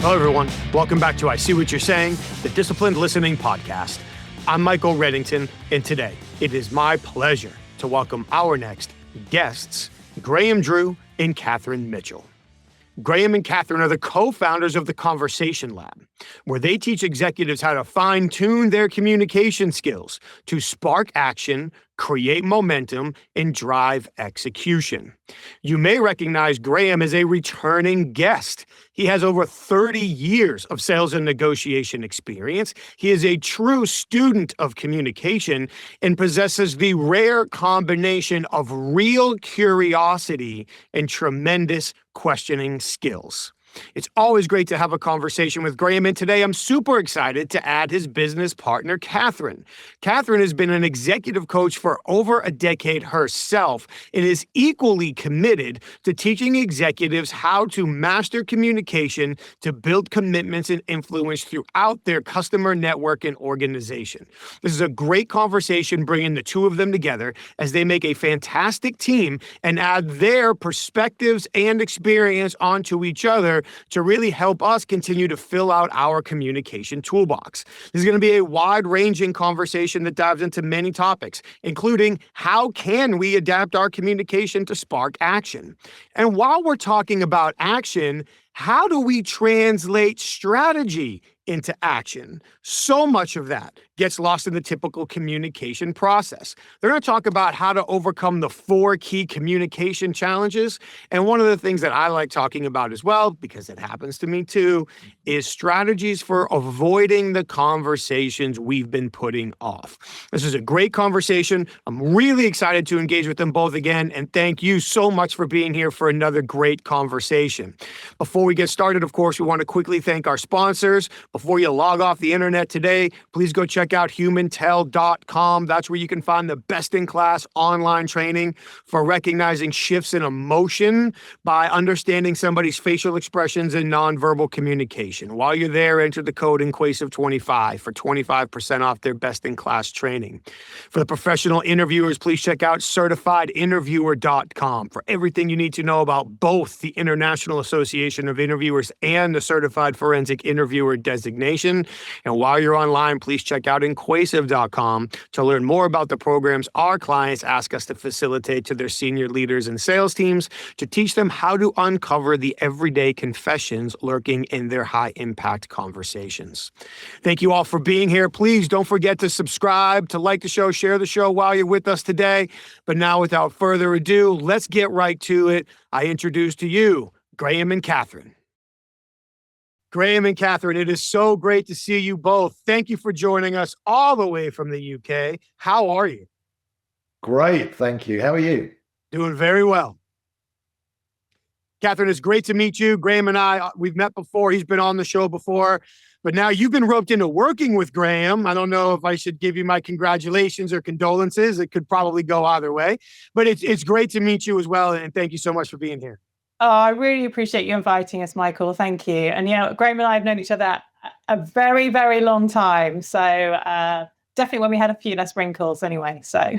Hello, everyone. Welcome back to I See What You're Saying, the Disciplined Listening Podcast. I'm Michael Reddington, and today it is my pleasure to welcome our next guests, Graham Drew and Katheryn Mitchell. Graham and Katheryn are the co-founders of the Conversation Lab, where they teach executives how to fine-tune their communication skills to spark action, create momentum, and drive execution. You may recognize Graham as a returning guest. He has over 30 years of sales and negotiation experience. He is a true student of communication and possesses the rare combination of real curiosity and tremendous questioning skills. It's always great to have a conversation with Graham, and today I'm super excited to add his business partner, Katheryn. Katheryn has been an executive coach for over a decade herself and is equally committed to teaching executives how to master communication to build commitments and influence throughout their customer network and organization. This is a great conversation bringing the two of them together as they make a fantastic team and add their perspectives and experience onto each other to really help us continue to fill out our communication toolbox. This is going to be a wide-ranging conversation that dives into many topics, including how can we adapt our communication to spark action? And while we're talking about action, how do we translate strategy into action? So much of that gets lost in the typical communication process. They're going to talk about how to overcome the 4 key communication challenges. And one of the things that I like talking about as well, because it happens to me too, is strategies for avoiding the conversations we've been putting off. This is a great conversation. I'm really excited to engage with them both again. And thank you so much for being here for another great conversation. Before we get started, of course, we want to quickly thank our sponsors. Before you log off the internet today, please go check out humantel.com. That's where you can find the best-in-class online training for recognizing shifts in emotion by understanding somebody's facial expressions and nonverbal communication. While you're there, enter the code INQUASIVE25 for 25% off their best-in-class training. For the professional interviewers, please check out certifiedinterviewer.com for everything you need to know about both the International Association of Interviewers and the Certified Forensic Interviewer designation. And while you're online, please check out inquasive.com to learn more about the programs our clients ask us to facilitate to their senior leaders and sales teams to teach them how to uncover the everyday confessions lurking in their high-impact conversations. Thank you all for being here. Please don't forget to subscribe, to like the show, share the show while you're with us today. But now, without further ado, let's get right to it. I introduce to you Graham and Katheryn. Graham and Katheryn, it is so great to see you both. Thank you for joining us all the way from the UK. How are you? Great, thank you. How are you? Doing very well. Katheryn, it's great to meet you. Graham and I, we've met before. He's been on the show before, but now you've been roped into working with Graham. I don't know if I should give you my congratulations or condolences. It could probably go either way, but it's great to meet you as well. And thank you so much for being here. Oh, I really appreciate you inviting us, Michael. Thank you. And, Graham and I have known each other a very, very long time. So definitely when we had a few less wrinkles anyway. So.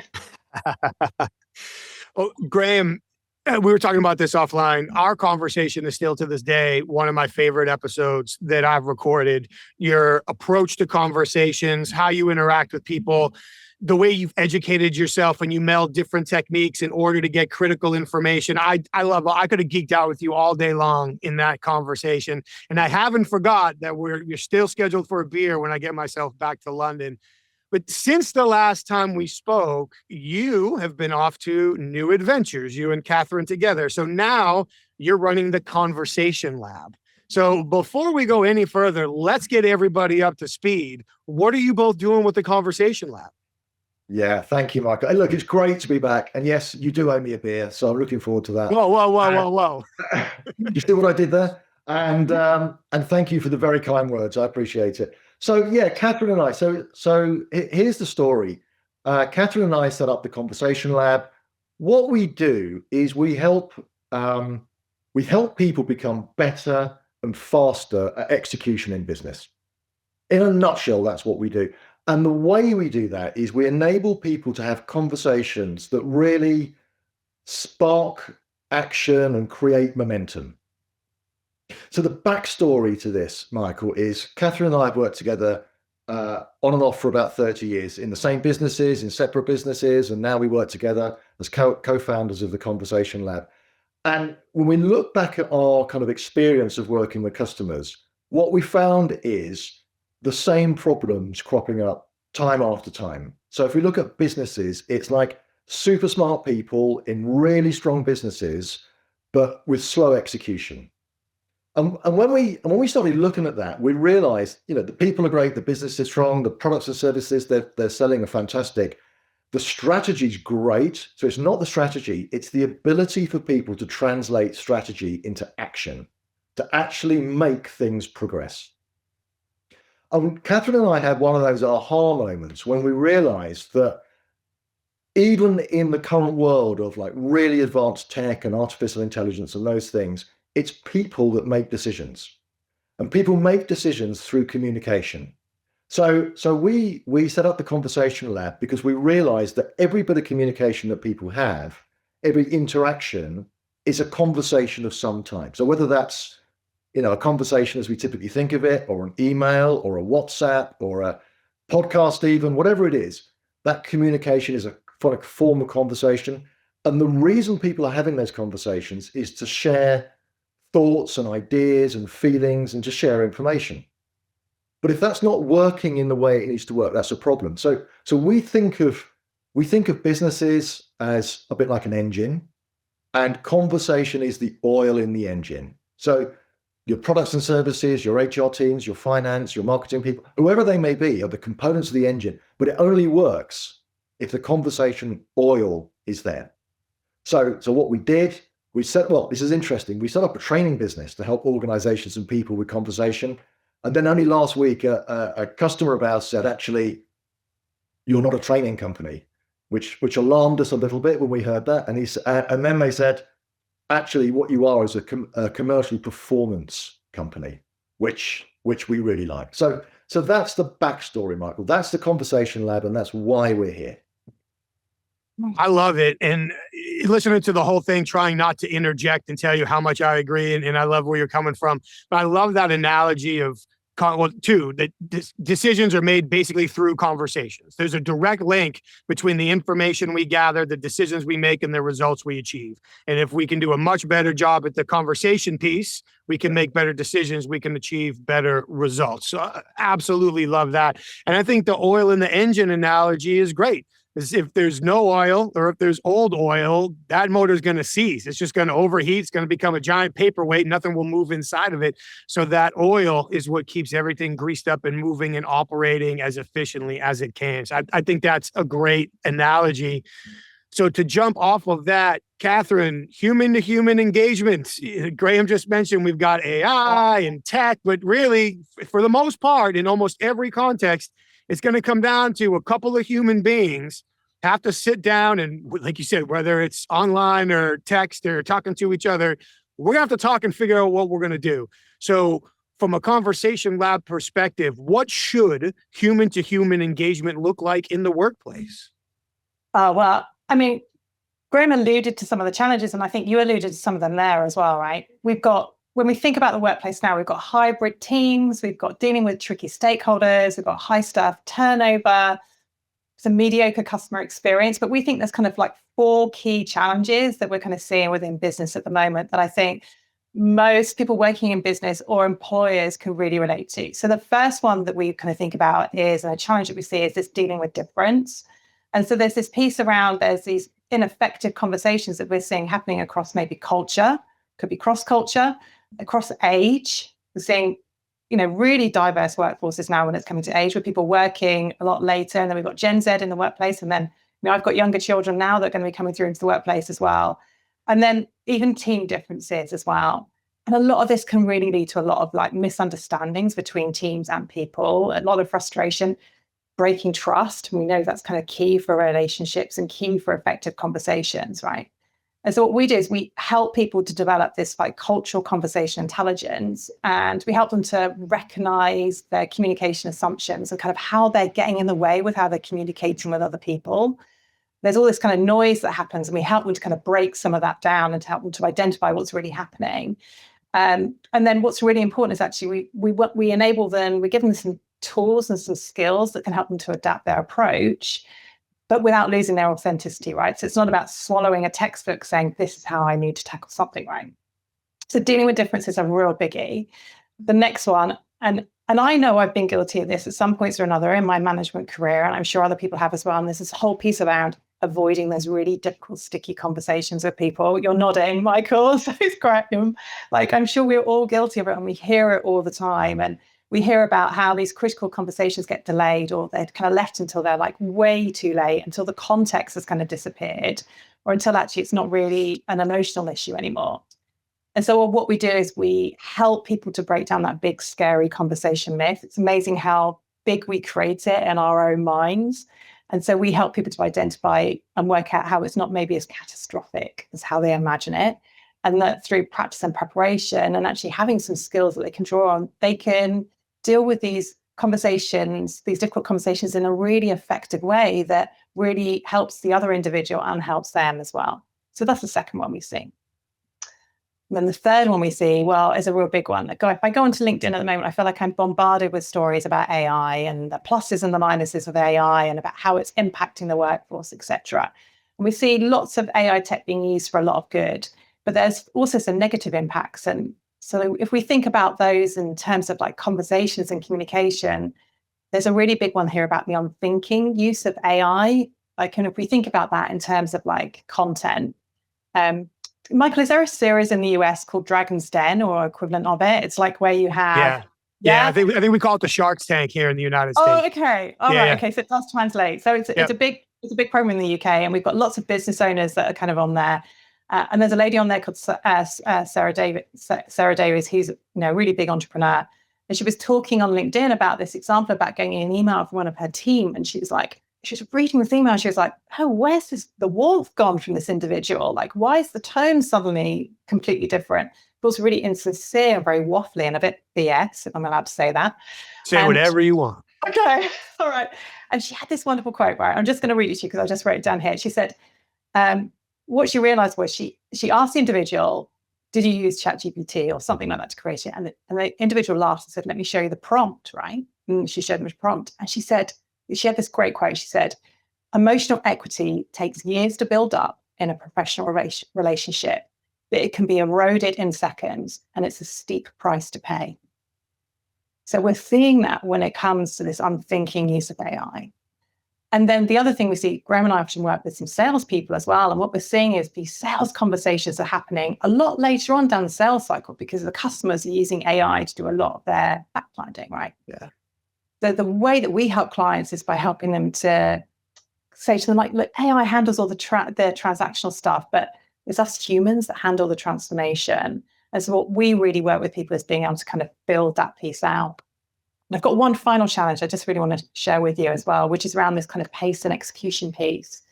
Oh, Graham, we were talking about this offline. Our conversation is still to this day one of my favorite episodes that I've recorded. Your approach to conversations, how you interact with people, the way you've educated yourself and you meld different techniques in order to get critical information. I love. I could have geeked out with you all day long in that conversation. And I haven't forgot that you're still scheduled for a beer when I get myself back to London. But since the last time we spoke, you have been off to new adventures, you and Katheryn together. So now you're running the Conversation Lab. So before we go any further, let's get everybody up to speed. What are you both doing with the Conversation Lab? Yeah, thank you, Michael. Look, it's great to be back. And yes, you do owe me a beer, so I'm looking forward to that. Whoa. You see what I did there? And thank you for the very kind words. I appreciate it. So yeah, Katheryn and I, so here's the story. Katheryn and I set up the Conversation Lab. What we do is we help people become better and faster at execution in business. In a nutshell, that's what we do. And the way we do that is we enable people to have conversations that really spark action and create momentum. So the backstory to this, Michael, is Katheryn and I have worked together on and off for about 30 years in the same businesses, in separate businesses, and now we work together as co-founders of the Conversation Lab. And when we look back at our kind of experience of working with customers, what we found is the same problems cropping up time after time. So if we look at businesses, it's like super smart people in really strong businesses, but with slow execution. And when we started looking at that, we realized, the people are great, the business is strong, the products and services they're selling are fantastic. The strategy's great. So it's not the strategy, it's the ability for people to translate strategy into action, to actually make things progress. Katheryn and I had one of those aha moments when we realized that even in the current world of like really advanced tech and artificial intelligence and those things, it's people that make decisions, and people make decisions through communication. So we set up the Conversation Lab because we realized that every bit of communication that people have, every interaction is a conversation of some type. So whether that's, a conversation as we typically think of it, or an email, or a WhatsApp, or a podcast even, whatever it is, that communication is a form of conversation. And the reason people are having those conversations is to share thoughts and ideas and feelings and just share information. But if that's not working in the way it needs to work, that's a problem. So we think of businesses as a bit like an engine, and conversation is the oil in the engine. So your products and services, your HR teams, your finance, your marketing people, whoever they may be, are the components of the engine, but it only works if the conversation oil is there. So what we did, this is interesting. We set up a training business to help organizations and people with conversation. And then only last week, a customer of ours said, actually, you're not a training company, which alarmed us a little bit when we heard that. And then they said, actually, what you are is a commercially performance company, which we really like. So that's the backstory, Michael. That's the Conversation Lab, and that's why we're here. I love it. And listening to the whole thing, trying not to interject and tell you how much I agree. And I love where you're coming from. But I love that analogy of, that decisions are made basically through conversations. There's a direct link between the information we gather, the decisions we make, and the results we achieve. And if we can do a much better job at the conversation piece, we can make better decisions, we can achieve better results. So I absolutely love that. And I think the oil in the engine analogy is great. If there's no oil, or if there's old oil, that motor is going to seize. It's just going to overheat. It's going to become a giant paperweight. Nothing will move inside of it. So that oil is what keeps everything greased up and moving and operating as efficiently as it can. So I think that's a great analogy. So to jump off of that, Katheryn, human to human engagement. Graham just mentioned we've got AI and tech, but really, for the most part, in almost every context, it's going to come down to a couple of human beings have to sit down and, like you said, whether it's online or text or talking to each other, we're going to have to talk and figure out what we're going to do. So from a Conversation Lab perspective, what should human to human engagement look like in the workplace? Well, I mean, Graham alluded to some of the challenges, and I think you alluded to some of them there as well, right? When we think about the workplace now, we've got hybrid teams, we've got dealing with tricky stakeholders, we've got high staff turnover, some mediocre customer experience. But we think there's kind of like 4 key challenges that we're kind of seeing within business at the moment that I think most people working in business or employers can really relate to. So the first one that we kind of think about is, and a challenge that we see is this dealing with difference. And so there's this piece around, there's these ineffective conversations that we're seeing happening across maybe culture, could be cross-culture, across age. We're seeing, really diverse workforces now when it's coming to age, with people working a lot later. And then we've got Gen Z in the workplace. And then, I've got younger children now that are going to be coming through into the workplace as well. And then even team differences as well. And a lot of this can really lead to a lot of like misunderstandings between teams and people, a lot of frustration, breaking trust. We know that's kind of key for relationships and key for effective conversations, right? And so what we do is we help people to develop this like cultural conversation intelligence, and we help them to recognize their communication assumptions and kind of how they're getting in the way with how they're communicating with other people. There's all this kind of noise that happens, and we help them to kind of break some of that down and to help them to identify what's really happening. And then what's really important is actually we enable them, we give them some tools and some skills that can help them to adapt their approach, but without losing their authenticity, right? So it's not about swallowing a textbook saying, this is how I need to tackle something, right? So dealing with difference is a real biggie. The next one, and I know I've been guilty of this at some points or another in my management career, and I'm sure other people have as well. And there's this whole piece around avoiding those really difficult, sticky conversations with people. You're nodding, Michael, so it's correct. Like, I'm sure we're all guilty of it, and we hear it all the time. And we hear about how these critical conversations get delayed, or they're kind of left until they're like way too late, until the context has kind of disappeared, or until actually it's not really an emotional issue anymore. And so what we do is we help people to break down that big, scary conversation myth. It's amazing how big we create it in our own minds. And so we help people to identify and work out how it's not maybe as catastrophic as how they imagine it. And that through practice and preparation and actually having some skills that they can draw on, they can deal with these conversations, these difficult conversations in a really effective way that really helps the other individual and helps them as well. So that's the second one we see. And then the third one we see, well, is a real big one. If I go onto LinkedIn at the moment, I feel like I'm bombarded with stories about AI and the pluses and the minuses of AI and about how it's impacting the workforce, etc. And we see lots of AI tech being used for a lot of good, but there's also some negative impacts. And so if we think about those in terms of like conversations and communication, there's a really big one here about the unthinking use of AI. Like, and if we think about that in terms of like content, Michael, is there a series in the US called Dragon's Den or equivalent of it? It's like where you have... Yeah, I think we call it the Shark's Tank here in the United States. Oh, okay. All right. Okay, so it does translate. So it's a big program in the UK, and we've got lots of business owners that are kind of on there. And there's a lady on there called Sarah Davies, who's a really big entrepreneur. And she was talking on LinkedIn about this example about getting an email from one of her team, and she was reading this email. She was like, oh, where's the warmth gone from this individual? Like, why is the tone suddenly completely different? It was really insincere, very waffly, and a bit BS, if I'm allowed to say that. Say whatever you want. Okay. All right. And she had this wonderful quote, right? I'm just going to read it to you because I just wrote it down here. She said, what she realized was she asked the individual, did you use ChatGPT or something like that to create it? And the individual laughed and said, let me show you the prompt, right? And she showed them the prompt. And she said, she had this great quote. She said, emotional equity takes years to build up in a professional relationship, but it can be eroded in seconds, and it's a steep price to pay. So we're seeing that when it comes to this unthinking use of AI. And then the other thing we see, Graham and I often work with some salespeople as well. And what we're seeing is these sales conversations are happening a lot later on down the sales cycle because the customers are using AI to do a lot of their backfinding, right? Yeah. The way that we help clients is by helping them to say to them, like, look, AI handles all the transactional stuff, but it's us humans that handle the transformation. And so what we really work with people is being able to kind of build that piece out. And I've got one final challenge I just really want to share with you as well, which is around this kind of pace and execution piece.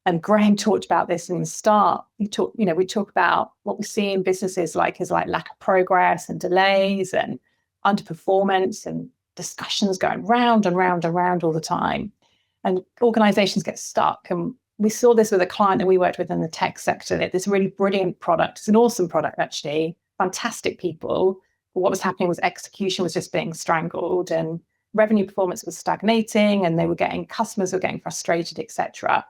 And Graham talked about this in the start. We talk about what we see in businesses like lack of progress and delays and underperformance and discussions going round and round and round all the time. And organizations get stuck. And we saw this with a client that we worked with in the tech sector. This really brilliant product. It's an awesome product, actually. Fantastic people. But what was happening was execution was just being strangled, and revenue performance was stagnating, and customers were getting frustrated, etc.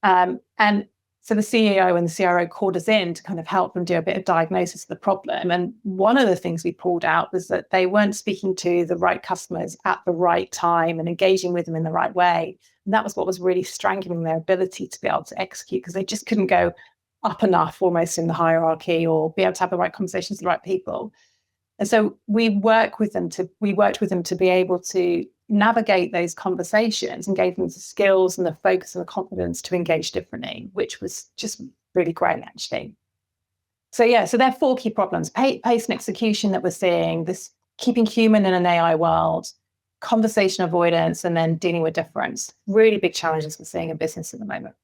And so the CEO and the CRO called us in to kind of help them do a bit of diagnosis of the problem. And one of the things we pulled out was that they weren't speaking to the right customers at the right time and engaging with them in the right way. And that was what was really strangling their ability to be able to execute, because they just couldn't go up enough almost in the hierarchy or be able to have the right conversations with the right people. And so we worked with them to be able to navigate those conversations and gave them the skills and the focus and the confidence to engage differently, which was just really great, actually. So there are 4 key problems: pace and execution that we're seeing, this keeping human in an AI world, conversation avoidance, and then dealing with difference. Really big challenges we're seeing in business at the moment.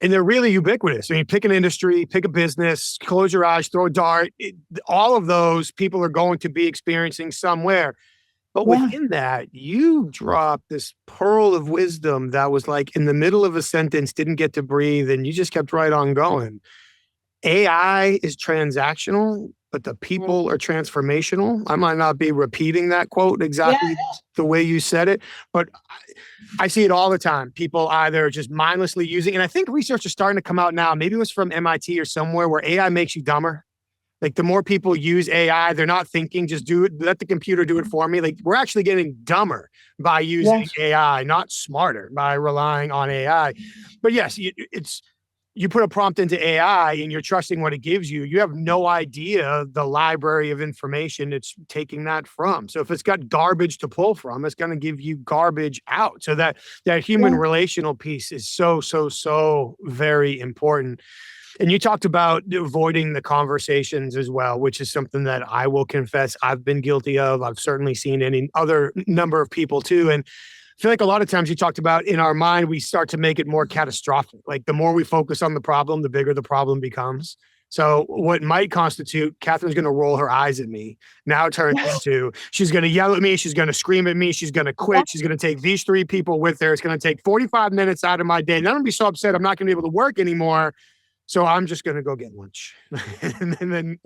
And they're really ubiquitous. I mean, pick an industry, pick a business, close your eyes, throw a dart. All of those people are going to be experiencing somewhere. But within that, you dropped this pearl of wisdom that was like in the middle of a sentence, didn't get to breathe, and you just kept right on going. AI is transactional. but the people are transformational. I might not be repeating that quote exactly the way you said it, but I see it all the time. People either just mindlessly using, and I think research is starting to come out now. Maybe it was from MIT or somewhere, where AI makes you dumber. Like, the more people use AI, they're not thinking, just do it, let the computer do it for me. Like, we're actually getting dumber by using AI, not smarter by relying on AI. But yes, you put a prompt into AI and you're trusting what it gives you. You have no idea the library of information it's taking that from. So if it's got garbage to pull from, it's going to give you garbage out. So that human relational piece is so very important. And you talked about avoiding the conversations as well, which is something that I will confess I've been guilty of. I've certainly seen any other number of people too. And I feel like a lot of times you talked about, in our mind, we start to make it more catastrophic. Like, the more we focus on the problem, the bigger the problem becomes. So what might constitute, Katheryn's going to roll her eyes at me, now turns into, she's going to yell at me, she's going to scream at me, she's going to quit, she's going to take these 3 people with her. It's going to take 45 minutes out of my day. And I'm going to be so upset I'm not going to be able to work anymore. So I'm just going to go get lunch. and then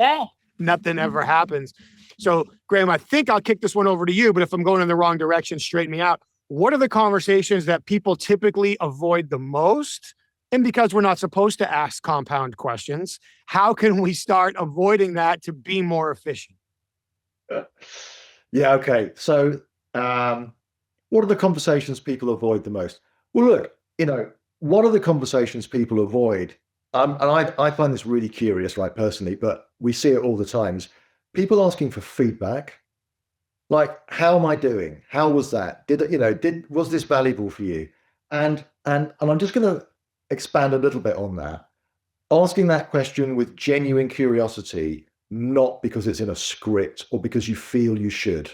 nothing ever happens. So, Graham, I think I'll kick this one over to you, but if I'm going in the wrong direction, straighten me out. What are the conversations that people typically avoid the most? And because we're not supposed to ask compound questions, how can we start avoiding that to be more efficient? Yeah, okay. So what are the conversations people avoid the most? Well, look, one of the conversations people avoid, and I find this really curious, right, personally, but we see it all the times. People asking for feedback, like, how am I doing? How was that? Was this valuable for you? And I'm just going to expand a little bit on that. Asking that question with genuine curiosity, not because it's in a script or because you feel you should.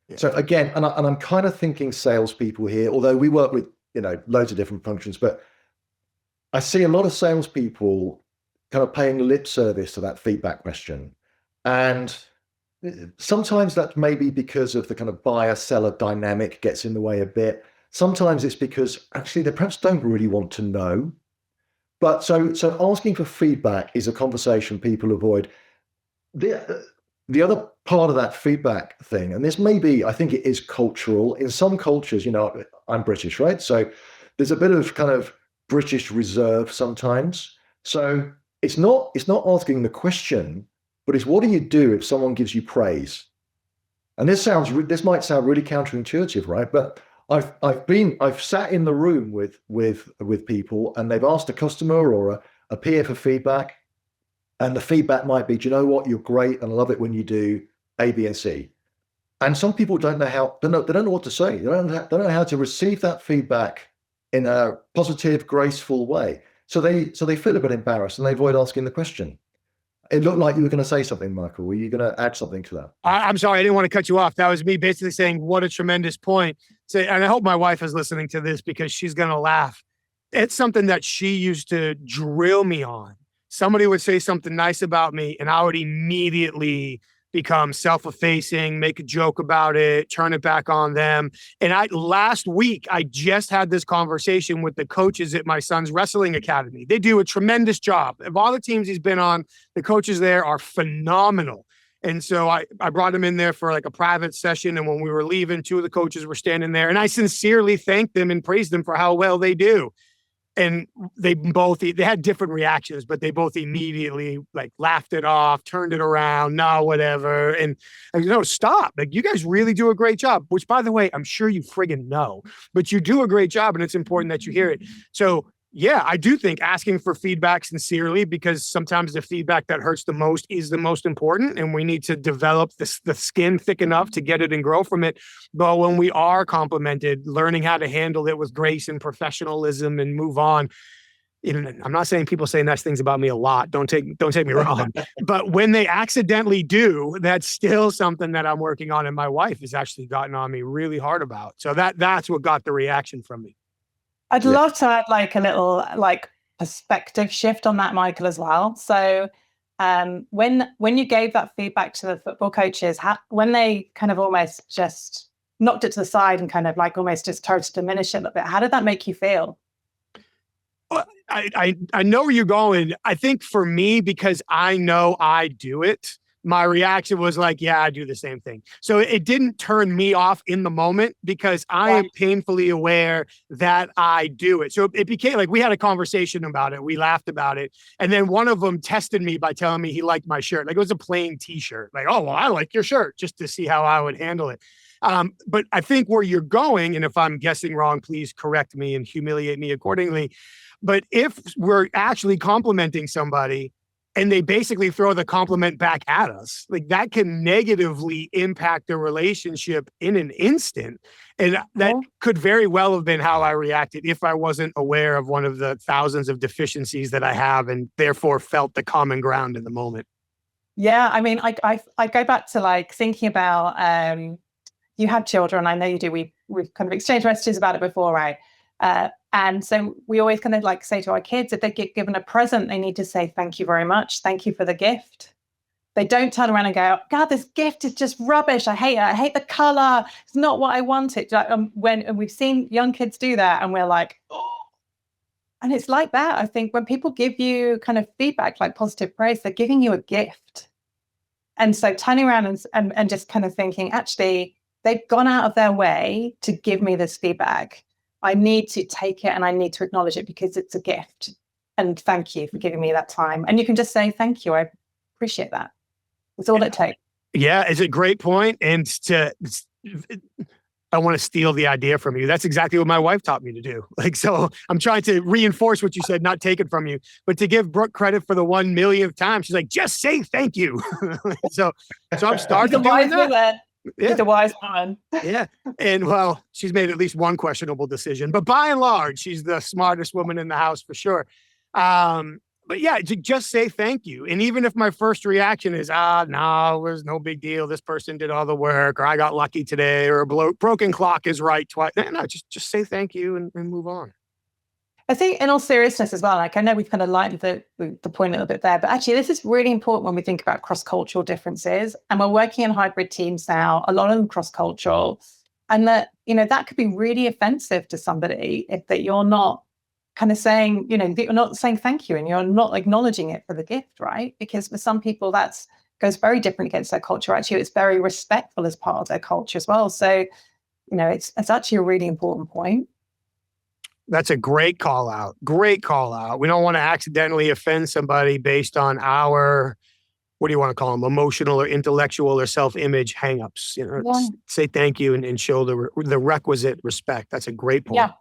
Yeah. So again, and I'm kind of thinking salespeople here, although we work with loads of different functions, but I see a lot of salespeople kind of paying lip service to that feedback question. And sometimes that's maybe because of the kind of buyer-seller dynamic gets in the way a bit. Sometimes it's because actually they perhaps don't really want to know. But so asking for feedback is a conversation people avoid. The other part of that feedback thing, and this may be, I think it is cultural. In some cultures, I'm British, right? So there's a bit of kind of British reserve sometimes. So it's not asking the question, but it's, what do you do if someone gives you praise? And this might sound really counterintuitive, right? But I've sat in the room with people, and they've asked a customer or a peer for feedback, and the feedback might be, do you know what, you're great, and I love it when you do A, B, and C. And some people don't know they don't know what to say. They don't know how to receive that feedback in a positive, graceful way. So they feel a bit embarrassed and they avoid asking the question. It looked like you were going to say something, Michael. Were you going to add something to that? I'm sorry, I didn't want to cut you off. That was me basically saying, what a tremendous point. So, and I hope my wife is listening to this because she's going to laugh. It's something that she used to drill me on. Somebody would say something nice about me, and I would immediately become self-effacing, make a joke about it, turn it back on them. And last week, I just had this conversation with the coaches at my son's wrestling academy. They do a tremendous job. Of all the teams he's been on, the coaches there are phenomenal. And so I brought him in there for like a private session. And when we were leaving, 2 of the coaches were standing there, and I sincerely thanked them and praised them for how well they do. And they had different reactions, but they both immediately like laughed it off, turned it around, no, whatever. And no, stop. Like, you guys really do a great job, which, by the way, I'm sure you friggin' know, but you do a great job, and it's important that you hear it. So yeah, I do think asking for feedback sincerely, because sometimes the feedback that hurts the most is the most important, and we need to develop the skin thick enough to get it and grow from it. But when we are complimented, learning how to handle it with grace and professionalism and move on. I'm not saying people say nice things about me a lot. Don't take me wrong. But when they accidentally do, that's still something that I'm working on, and my wife has actually gotten on me really hard about. So that's what got the reaction from me. I'd love to add like a little like perspective shift on that, Michael, as well. So when you gave that feedback to the football coaches, when they kind of almost just knocked it to the side and kind of like almost just tried to diminish it a little bit, how did that make you feel? Well, I know where you're going. I think for me, because I know I do it, my reaction was like, yeah, I do the same thing. So it didn't turn me off in the moment because I am painfully aware that I do it. So it became like we had a conversation about it. We laughed about it. And then one of them tested me by telling me he liked my shirt. Like it was a plain t-shirt. Like, oh, well, I like your shirt, just to see how I would handle it. But I think where you're going, and if I'm guessing wrong, please correct me and humiliate me accordingly. But if we're actually complimenting somebody and they basically throw the compliment back at us, like that can negatively impact the relationship in an instant. And that could very well have been how I reacted if I wasn't aware of one of the thousands of deficiencies that I have and therefore felt the common ground in the moment. Yeah, I mean, I go back to like thinking about you have children. I know you do. We've kind of exchanged messages about it before, right? And so we always kind of like say to our kids, if they get given a present, they need to say, thank you very much. Thank you for the gift. They don't turn around and go, God, this gift is just rubbish. I hate it. I hate the color. It's not what I wanted. And we've seen young kids do that and we're like, oh. And it's like that. I think when people give you kind of feedback, like positive praise, they're giving you a gift. And so turning around and just kind of thinking, actually, they've gone out of their way to give me this feedback. I need to take it and I need to acknowledge it because it's a gift. And thank you for giving me that time. And you can just say, thank you. I appreciate that. That's all it takes. Yeah, it's a great point. And I want to steal the idea from you. That's exactly what my wife taught me to do. Like, so I'm trying to reinforce what you said, not take it from you, but to give Brooke credit for the 1 millionth time. She's like, just say thank you. so I'm starting doing that. Yeah. He's a wise man. Yeah. And well, she's made at least one questionable decision, but by and large, she's the smartest woman in the house for sure. But yeah, just say thank you. And even if my first reaction is, no, it was no big deal. This person did all the work, or I got lucky today, or a broken clock is right twice. No, just say thank you and move on. I think in all seriousness as well, like I know we've kind of lightened the point a little bit there, but actually this is really important when we think about cross-cultural differences. And we're working in hybrid teams now, a lot of them cross-cultural. And that, that could be really offensive to somebody if that you're not kind of saying, you're not saying thank you and you're not acknowledging it for the gift, right? Because for some people that's goes very different against their culture. Actually, it's very respectful as part of their culture as well. So, it's actually a really important point. That's a great call out. Great call out. We don't want to accidentally offend somebody based on our, what do you want to call them, emotional or intellectual or self-image hangups. Say thank you and show the requisite respect. That's a great point. Yeah.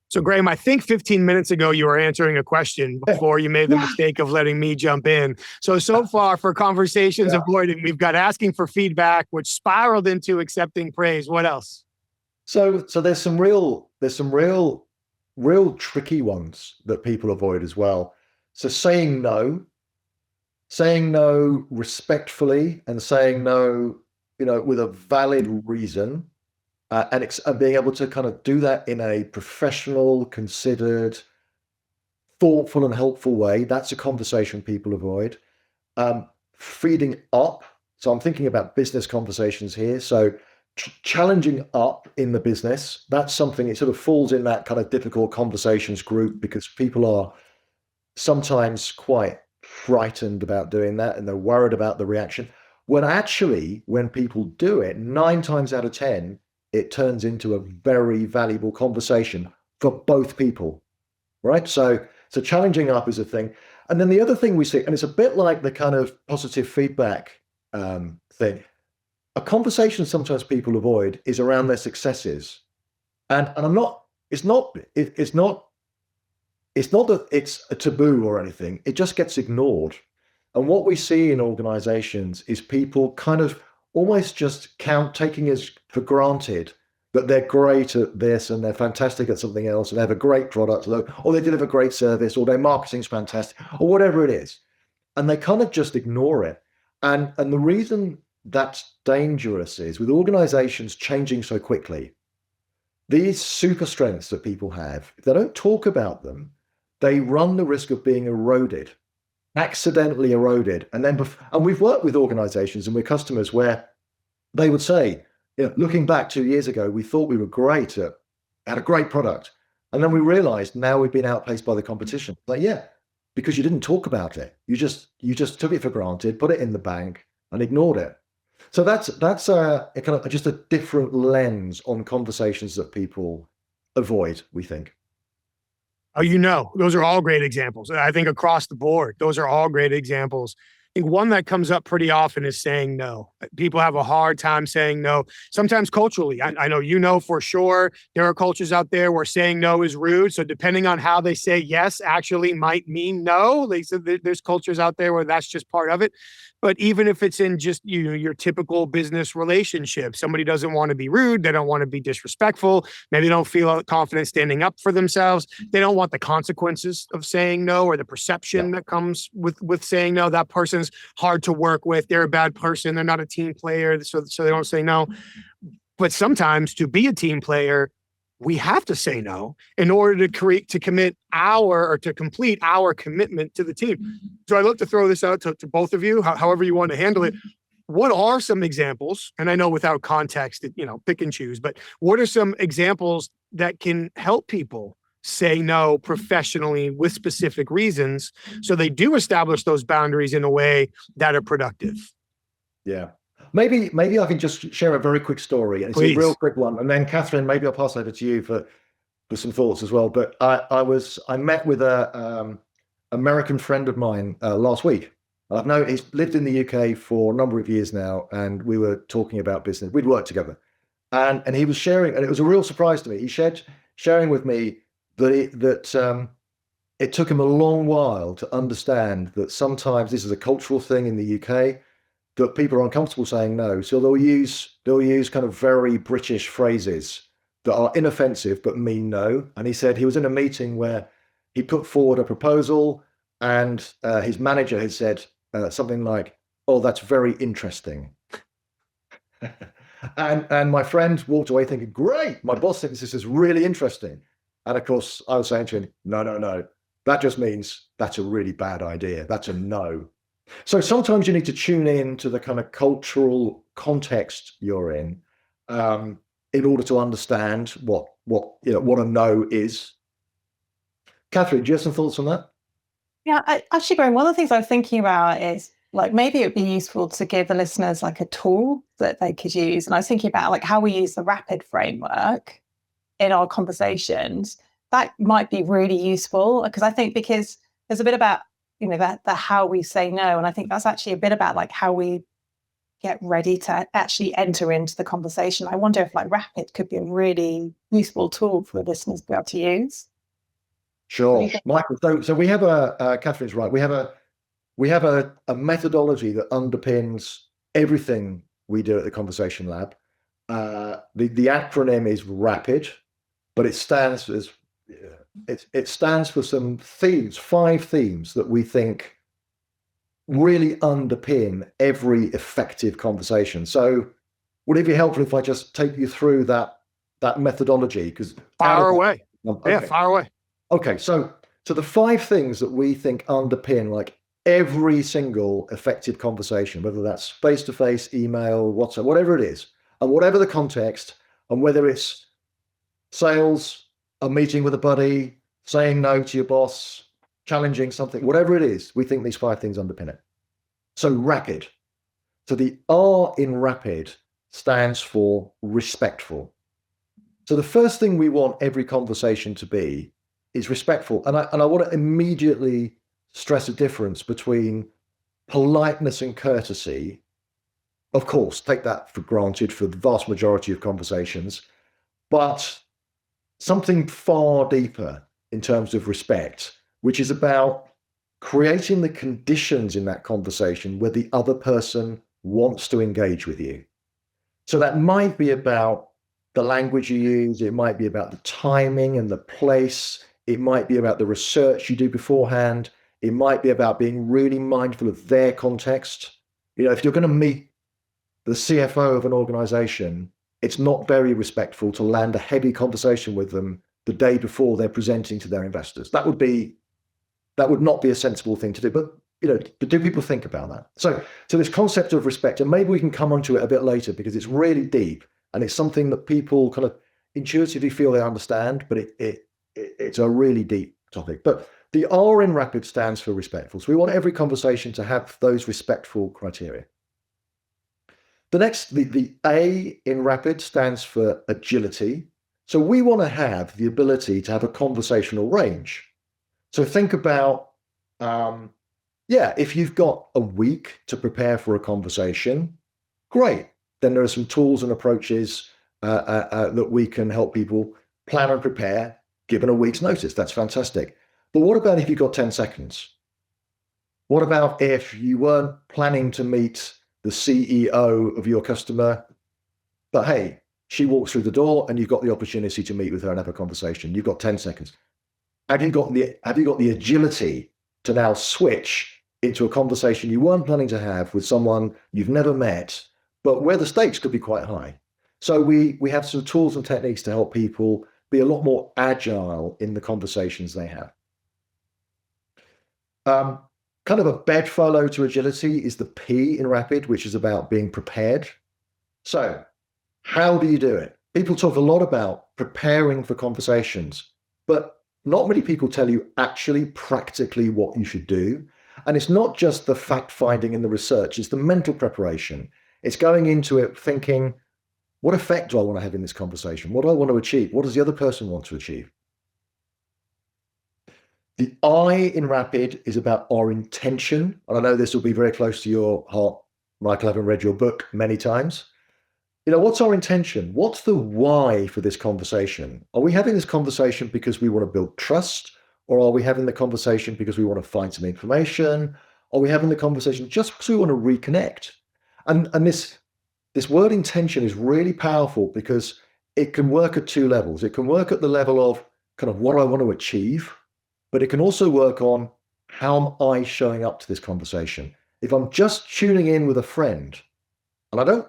So, Graham, I think 15 minutes ago you were answering a question before you made the mistake of letting me jump in. So far for conversations avoided, we've got asking for feedback, which spiraled into accepting praise. What else? So there's some real tricky ones that people avoid as well. So saying no respectfully and saying no, with a valid reason, and being able to kind of do that in a professional, considered, thoughtful and helpful way. That's a conversation people avoid. Feeding up. So I'm thinking about business conversations here. So challenging up in the business, that's something, it sort of falls in that kind of difficult conversations group because people are sometimes quite frightened about doing that and they're worried about the reaction. When people do it, 9 times out of 10, it turns into a very valuable conversation for both people, right? So challenging up is a thing. And then the other thing we see, and it's a bit like the kind of positive feedback thing, a conversation sometimes people avoid is around their successes. And it's not that it's a taboo or anything, it just gets ignored. And what we see in organizations is people kind of almost just taking as for granted that they're great at this and they're fantastic at something else and they have a great product, or they deliver great service, or their marketing's fantastic, or whatever it is. And they kind of just ignore it. And the reason that's dangerous is with organizations changing so quickly, these super strengths that people have, if they don't talk about them, they run the risk of being eroded, accidentally eroded. And we've worked with organizations and with customers where they would say, looking back 2 years ago, we thought we were great had a great product. And then we realized now we've been outpaced by the competition. Like, because you didn't talk about it. You just took it for granted, put it in the bank, and ignored it. So that's a kind of just a different lens on conversations that people avoid, we think. Oh, those are all great examples. I think across the board, those are all great examples. I think one that comes up pretty often is saying no. People have a hard time saying no. Sometimes culturally, I know for sure there are cultures out there where saying no is rude. So depending on how they say yes actually might mean no. Like, so there's cultures out there where that's just part of it. But even if it's in just your typical business relationship, somebody doesn't want to be rude, they don't want to be disrespectful, maybe they don't feel confident standing up for themselves, they don't want the consequences of saying no or the perception that comes with saying no. That person's hard to work with, they're a bad person, they're not a team player, so they don't say no. But sometimes to be a team player, we have to say no in order to complete our commitment to the team. So I look to throw this out to both of you, however you want to handle it. What are some examples? And I know without context, pick and choose, but what are some examples that can help people say no professionally with specific reasons so they do establish those boundaries in a way that are productive? Yeah. Maybe I can just share a very quick story, and it's a real quick one. And then Katheryn, maybe I'll pass over to you for some thoughts as well. But I met with a American friend of mine last week. He's lived in the UK for a number of years now, and we were talking about business. We'd worked together, and he was sharing, and it was a real surprise to me. He sharing with me that it took him a long while to understand that sometimes this is a cultural thing in the UK, that people are uncomfortable saying no. So they'll use kind of very British phrases that are inoffensive but mean no. And he said he was in a meeting where he put forward a proposal, and his manager had said something like, "Oh, that's very interesting." and my friend walked away thinking, "Great, my boss thinks this is really interesting." And of course, I was saying to him, no, that just means that's a really bad idea. That's a no. So sometimes you need to tune in to the kind of cultural context you're in order to understand what a no is. Katheryn, do you have some thoughts on that? Yeah, actually, Graham, one of the things I was thinking about is like maybe it would be useful to give the listeners like a tool that they could use. And I was thinking about like how we use the RAPID framework in our conversations. That might be really useful because there's a bit about the how we say no, and I think that's actually a bit about like how we get ready to actually enter into the conversation. I wonder if like RAPID could be a really useful tool for the listeners to be able to use. Sure, Michael. So we have Katheryn's right. We have a methodology that underpins everything we do at the Conversation Lab. The acronym is RAPID, but it stands for some themes, 5 themes that we think really underpin every effective conversation. So would it be helpful if I just take you through that methodology? Because fire away. Okay. Yeah, fire away. Okay, so the 5 things that we think underpin like every single effective conversation, whether that's face-to-face, email, WhatsApp, whatever it is, and whatever the context, and whether it's sales, a meeting with a buddy, saying no to your boss, challenging something, whatever it is, we think these 5 things underpin it. So RAPID. So the R in RAPID stands for respectful. So the first thing we want every conversation to be is respectful. And I want to immediately stress a difference between politeness and courtesy. Of course, take that for granted for the vast majority of conversations, but something far deeper in terms of respect, which is about creating the conditions in that conversation where the other person wants to engage with you. So that might be about the language you use, it might be about the timing and the place, it might be about the research you do beforehand, it might be about being really mindful of their context. If you're going to meet the CFO of an organization, it's not very respectful to land a heavy conversation with them the day before they're presenting to their investors. That would not be a sensible thing to do. But do people think about that? So this concept of respect, and maybe we can come onto it a bit later because it's really deep and it's something that people kind of intuitively feel they understand, but it's a really deep topic. But the R in rapid stands for respectful. So we want every conversation to have those respectful criteria. The A in rapid stands for agility. So we want to have the ability to have a conversational range. So think about, if you've got a week to prepare for a conversation, great. Then there are some tools and approaches that we can help people plan and prepare given a week's notice. That's fantastic. But what about if you've got 10 seconds? What about if you weren't planning to meet the CEO of your customer, but hey, she walks through the door and you've got the opportunity to meet with her and have a conversation. You've got 10 seconds. Have you got the agility to now switch into a conversation you weren't planning to have with someone you've never met, but where the stakes could be quite high? So we have some tools and techniques to help people be a lot more agile in the conversations they have. Kind of a bedfellow to agility is the P in rapid, which is about being prepared. So how do you do it? People talk a lot about preparing for conversations, but not many people tell you actually practically what you should do. And it's not just the fact finding and the research, it's the mental preparation. It's going into it thinking, what effect do I want to have in this conversation? What do I want to achieve? What does the other person want to achieve? The I in rapid is about our intention. And I know this will be very close to your heart, Michael, having read your book many times. What's our intention? What's the why for this conversation? Are we having this conversation because we want to build trust? Or are we having the conversation because we want to find some information? Are we having the conversation just because we want to reconnect? And this word intention is really powerful because it can work at two levels. It can work at the level of kind of what do I want to achieve, but it can also work on how am I showing up to this conversation? If I'm just tuning in with a friend, and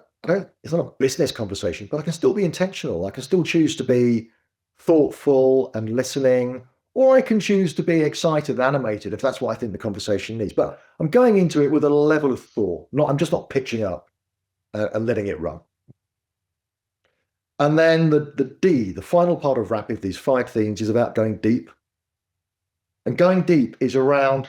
it's not a business conversation, but I can still be intentional. I can still choose to be thoughtful and listening, or I can choose to be excited and animated if that's what I think the conversation needs. But I'm going into it with a level of thought. I'm just not pitching up and letting it run. And then the D, the final part of rapid, these 5 themes, is about going deep. And going deep is around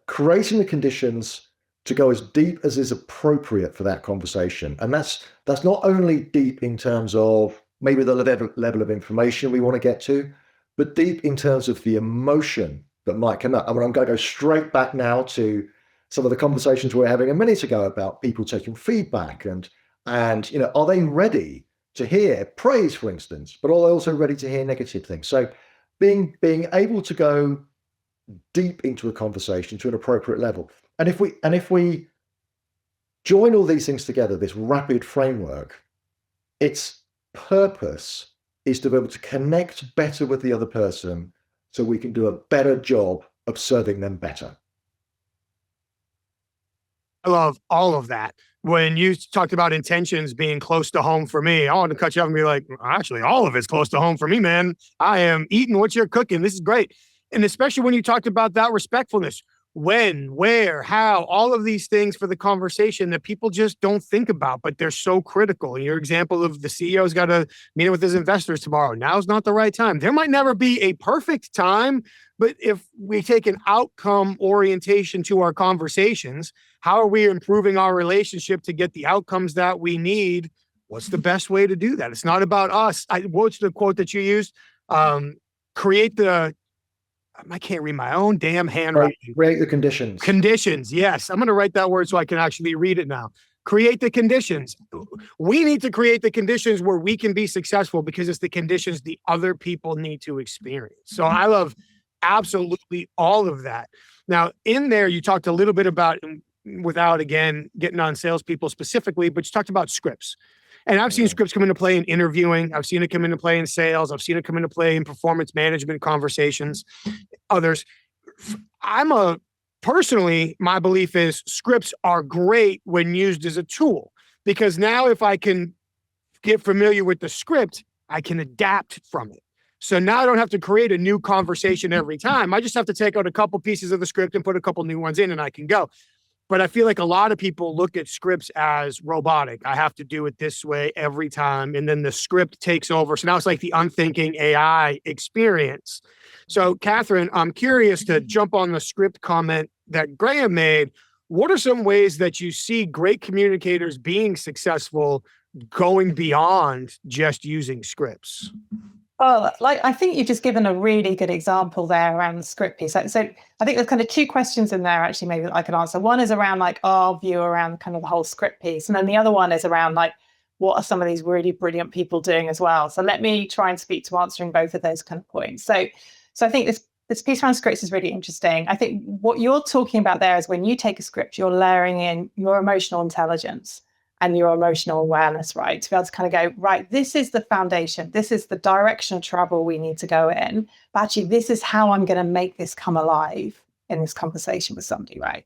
creating the conditions to go as deep as is appropriate for that conversation. And that's not only deep in terms of maybe the level of information we want to get to, but deep in terms of the emotion that might come up. I'm going to go straight back now to some of the conversations we were having a minute ago about people taking feedback and are they ready to hear praise, for instance, but are they also ready to hear negative things? So being able to go deep into a conversation to an appropriate level. And if we join all these things together, this rapid framework, its purpose is to be able to connect better with the other person so we can do a better job of serving them better. I love all of that. When you talked about intentions being close to home for me, I want to cut you off and be like, actually, all of it's close to home for me, man. I am eating what you're cooking. This is great. And especially when you talked about that respectfulness, when, where, how, all of these things for the conversation that people just don't think about, but they're so critical. Your example of the CEO's got a meeting with his investors tomorrow. Now's not the right time. There might never be a perfect time, but if we take an outcome orientation to our conversations, how are we improving our relationship to get the outcomes that we need? What's the best way to do that? It's not about us. What's the quote that you used? I can't read my own damn handwriting. Create the conditions. Conditions. Yes. I'm going to write that word so I can actually read it now. Create the conditions. We need to create the conditions where we can be successful because it's the conditions the other people need to experience. So I love absolutely all of that. Now, in there, you talked a little bit about, without, again, getting on salespeople specifically, but you talked about scripts. And I've seen scripts come into play in interviewing. I've seen it come into play in sales. I've seen it come into play in performance management conversations, others. Personally, my belief is scripts are great when used as a tool, because now if I can get familiar with the script, I can adapt from it. So now I don't have to create a new conversation every time. I just have to take out a couple pieces of the script and put a couple new ones in and I can go. But I feel like a lot of people look at scripts as robotic. I have to do it this way every time. And then the script takes over. So now it's like the unthinking AI experience. So, Katheryn, I'm curious to jump on the script comment that Graham made. What are some ways that you see great communicators being successful going beyond just using scripts? Oh, like I think you've just given a really good example there around the script piece. So I think there's kind of two questions in there actually maybe that I could answer. One is around like our view around kind of the whole script piece. And then the other one is around like what are some of these really brilliant people doing as well. So let me try and speak to answering both of those kind of points. So I think this piece around scripts is really interesting. I think what you're talking about there is when you take a script, you're layering in your emotional intelligence and your emotional awareness, right? To be able to kind of go, right, this is the foundation. This is the direction of travel we need to go in. But actually, this is how I'm going to make this come alive in this conversation with somebody, right?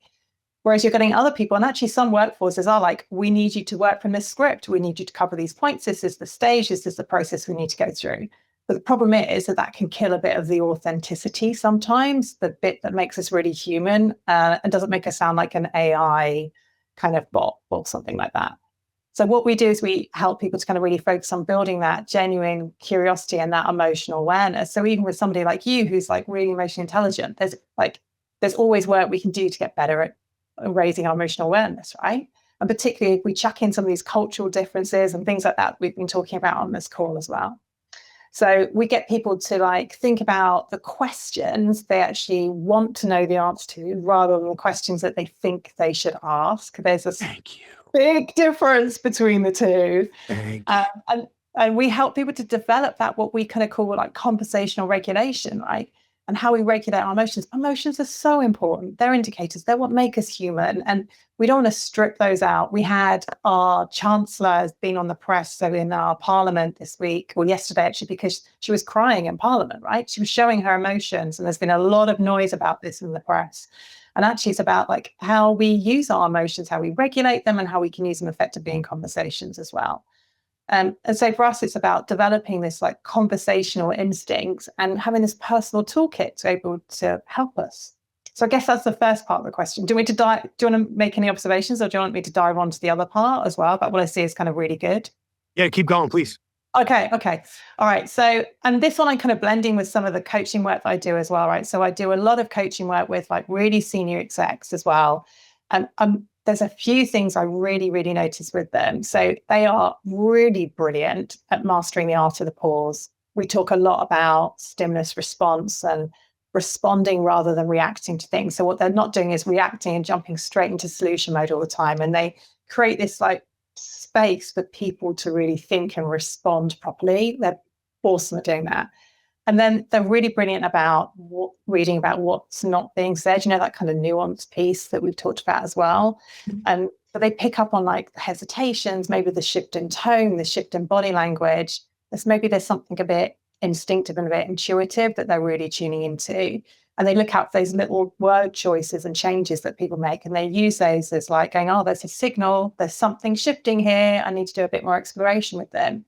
Whereas you're getting other people, and actually some workforces are like, we need you to work from this script. We need you to cover these points. This is the stage. This is the process we need to go through. But the problem is that can kill a bit of the authenticity sometimes, the bit that makes us really human and doesn't make us sound like an AI kind of bot or something like that. So what we do is we help people to kind of really focus on building that genuine curiosity and that emotional awareness. So even with somebody like you, who's like really emotionally intelligent, there's always work we can do to get better at raising our emotional awareness, right? And particularly if we chuck in some of these cultural differences and things like that we've been talking about on this call as well. So we get people to like think about the questions they actually want to know the answer to rather than the questions that they think they should ask. There's a big difference between the two. And we help people to develop that, what we kind of call like conversational regulation, right? And how we regulate our emotions. Emotions are so important. They're indicators. They're what make us human. And we don't want to strip those out. We had our chancellor has been on the press, so in our parliament this week, or yesterday actually, because she was crying in parliament, right? She was showing her emotions. And there's been a lot of noise about this in the press. And actually it's about like how we use our emotions, how we regulate them, and how we can use them effectively in conversations as well. And so for us, it's about developing this like conversational instincts and having this personal toolkit to be able to help us. So I guess that's the first part of the question. Do you want to make any observations, or do you want me to dive on to the other part as well? But what I see is kind of really good. Yeah, keep going, please. Okay. All right. So, and this one I'm kind of blending with some of the coaching work that I do as well, right? So I do a lot of coaching work with like really senior execs as well. And there's a few things I really, really notice with them. So they are really brilliant at mastering the art of the pause. We talk a lot about stimulus response and responding rather than reacting to things. So what they're not doing is reacting and jumping straight into solution mode all the time. And they create this like space for people to really think and respond properly. They're awesome at doing that. And then they're really brilliant about reading about what's not being said, that kind of nuanced piece that we've talked about as well. And but they pick up on like the hesitations, maybe the shift in tone, the shift in body language. There's something a bit instinctive and a bit intuitive that they're really tuning into. And they look out for those little word choices and changes that people make. And they use those as like going, oh, there's a signal, there's something shifting here. I need to do a bit more exploration with them.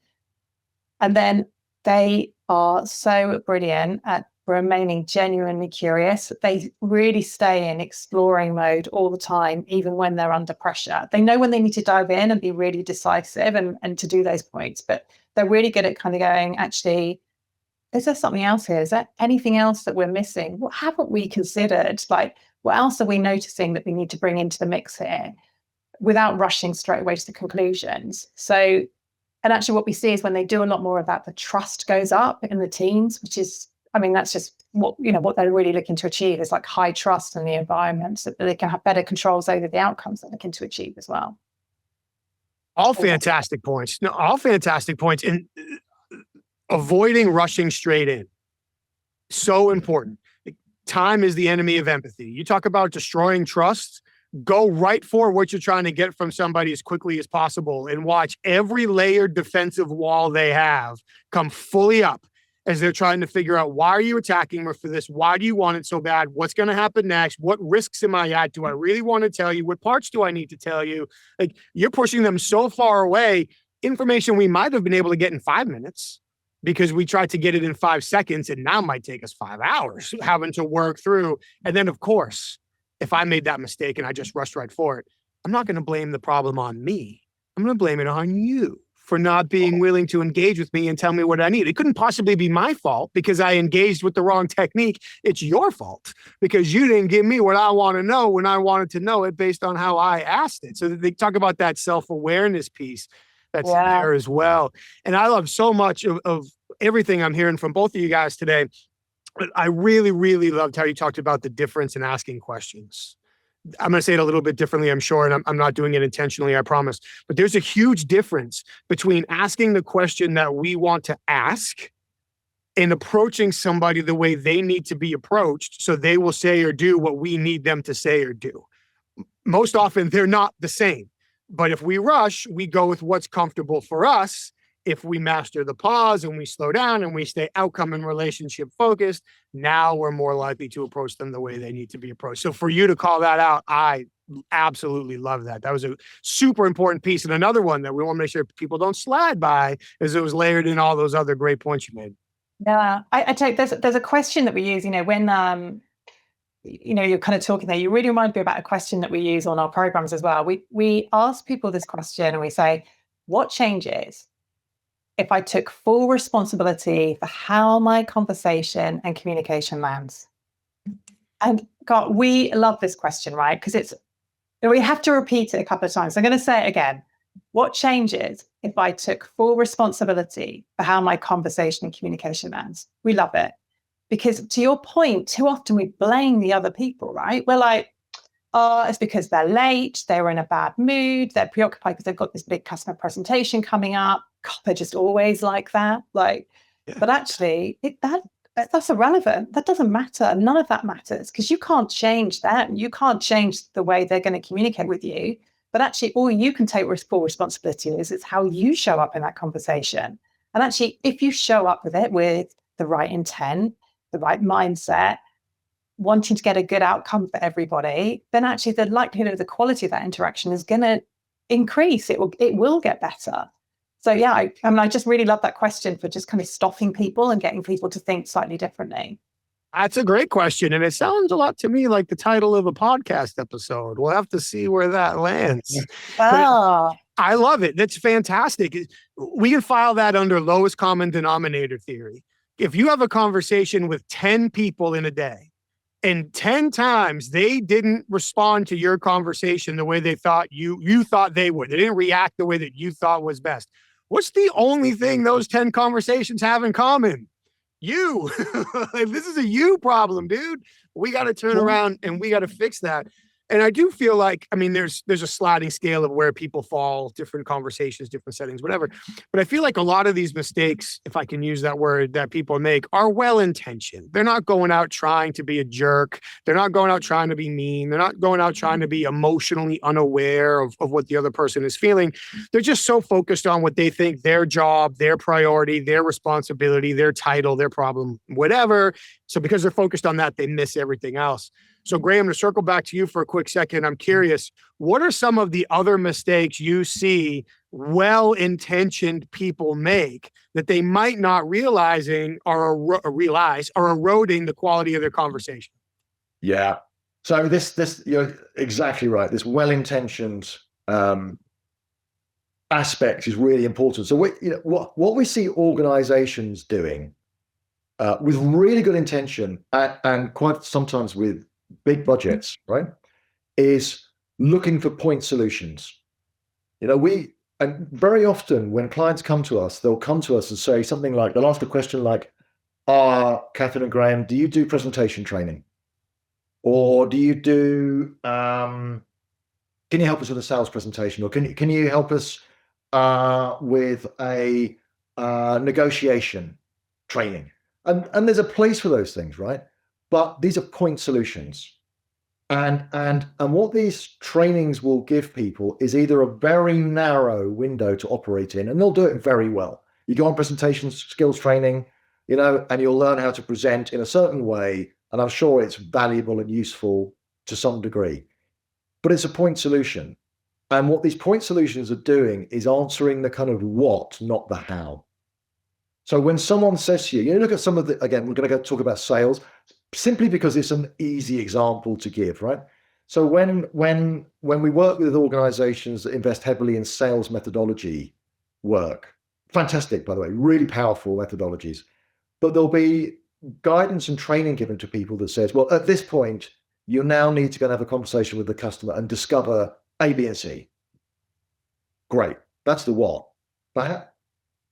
And then they are so brilliant at remaining genuinely curious. They really stay in exploring mode all the time, even when they're under pressure. They know when they need to dive in and be really decisive and to do those points, but they're really good at kind of going, actually, is there something else here? Is there anything else that we're missing? What haven't we considered? Like, what else are we noticing that we need to bring into the mix here without rushing straight away to the conclusions? So, and actually what we see is when they do a lot more of that, the trust goes up in the teams, which is, that's just what they're really looking to achieve is like high trust in the environment so that they can have better controls over the outcomes they're looking to achieve as well. All fantastic points. No, all fantastic points. And avoiding rushing straight in. So important. Time is the enemy of empathy. You talk about destroying trust. Go right for what you're trying to get from somebody as quickly as possible and watch every layered defensive wall they have come fully up as they're trying to figure out, why are you attacking me for this? Why do you want it so bad? What's going to happen next? What risks am I at? Do I really want to tell you? What parts do I need to tell you? Like, you're pushing them so far away, information we might have been able to get in 5 minutes because we tried to get it in 5 seconds, and now might take us 5 hours having to work through. And then, of course, if I made that mistake and I just rushed right for it, I'm not going to blame the problem on me. I'm going to blame it on you for not being willing to engage with me and tell me what I need. It couldn't possibly be my fault because I engaged with the wrong technique. It's your fault because you didn't give me what I want to know when I wanted to know it based on how I asked it. So they talk about that self-awareness piece that's there as well. And I love so much of everything I'm hearing from both of you guys today. I really, really loved how you talked about the difference in asking questions. I'm going to say it a little bit differently, I'm sure, and I'm not doing it intentionally, I promise. But there's a huge difference between asking the question that we want to ask and approaching somebody the way they need to be approached so they will say or do what we need them to say or do. Most often, they're not the same. But if we rush, we go with what's comfortable for us. If we master the pause and we slow down and we stay outcome and relationship focused, now we're more likely to approach them the way they need to be approached. So for you to call that out, I absolutely love that. That was a super important piece. And another one that we want to make sure people don't slide by is it was layered in all those other great points you made. Yeah, I take there's a question that we use, when you're kind of talking there, you really remind me about a question that we use on our programs as well. We ask people this question and we say, what changes if I took full responsibility for how my conversation and communication lands? And God, we love this question, right? Because we have to repeat it a couple of times. I'm going to say it again. What changes if I took full responsibility for how my conversation and communication lands? We love it. Because to your point, too often we blame the other people, right? We're like, oh, it's because they're late, they were in a bad mood, they're preoccupied because they've got this big customer presentation coming up. God, they're just always like that. But actually, that's irrelevant. That doesn't matter. None of that matters because you can't change them. You can't change the way they're going to communicate with you. But actually, all you can take full responsibility is how you show up in that conversation. And actually, if you show up with it with the right intent, the right mindset, wanting to get a good outcome for everybody, then actually the likelihood of the quality of that interaction is going to increase. It will get better. So yeah, I just really love that question for just kind of stopping people and getting people to think slightly differently. That's a great question. And it sounds a lot to me like the title of a podcast episode. We'll have to see where that lands. Oh. I love it. That's fantastic. We can file that under lowest common denominator theory. If you have a conversation with 10 people in a day and 10 times they didn't respond to your conversation the way they thought you thought they would, they didn't react the way that you thought was best. What's the only thing those 10 conversations have in common? You. This is a you problem, dude. We got to turn around and we got to fix that. And I do feel like, there's a sliding scale of where people fall, different conversations, different settings, whatever. But I feel like a lot of these mistakes, if I can use that word, that people make are well-intentioned. They're not going out trying to be a jerk. They're not going out trying to be mean. They're not going out trying to be emotionally unaware of what the other person is feeling. They're just so focused on what they think their job, their priority, their responsibility, their title, their problem, whatever. So because they're focused on that, they miss everything else. So Graham, to circle back to you for a quick second, I'm curious, what are some of the other mistakes you see well-intentioned people make that they might not realizing are eroding the quality of their conversation? Yeah. So this you're exactly right. This well-intentioned aspect is really important. So what we see organizations doing with really good intention and quite sometimes with big budgets, right, is looking for point solutions. And very often when clients come to us, they'll come to us and say something like, they'll ask a question like, Katheryn and Graham, do you do presentation training? Or do you do, can you help us with a sales presentation? Or can you help us with a negotiation training? And there's a place for those things, right? But these are point solutions. And what these trainings will give people is either a very narrow window to operate in, and they'll do it very well. You go on presentation skills training, and you'll learn how to present in a certain way. And I'm sure it's valuable and useful to some degree, but it's a point solution. And what these point solutions are doing is answering the kind of what, not the how. So when someone says to you, look at some of the, again, we're going to go talk about sales simply because it's an easy example to give, right? So when we work with organizations that invest heavily in sales methodology work, fantastic, by the way, really powerful methodologies, but there'll be guidance and training given to people that says, well, at this point, you now need to go and have a conversation with the customer and discover A, B, and C. Great. That's the what. But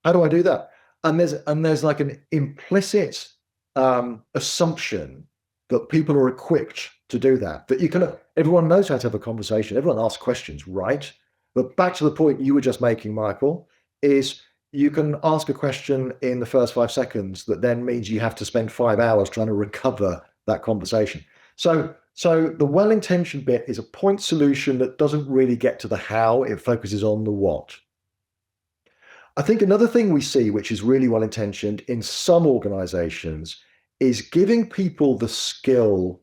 how do I do that? And there's like an implicit assumption that people are equipped to do that. That everyone knows how to have a conversation. Everyone asks questions, right? But back to the point you were just making, Michael, is you can ask a question in the first 5 seconds that then means you have to spend 5 hours trying to recover that conversation. So the well-intentioned bit is a point solution that doesn't really get to the how, it focuses on the what. I think another thing we see, which is really well-intentioned in some organizations, is giving people the skill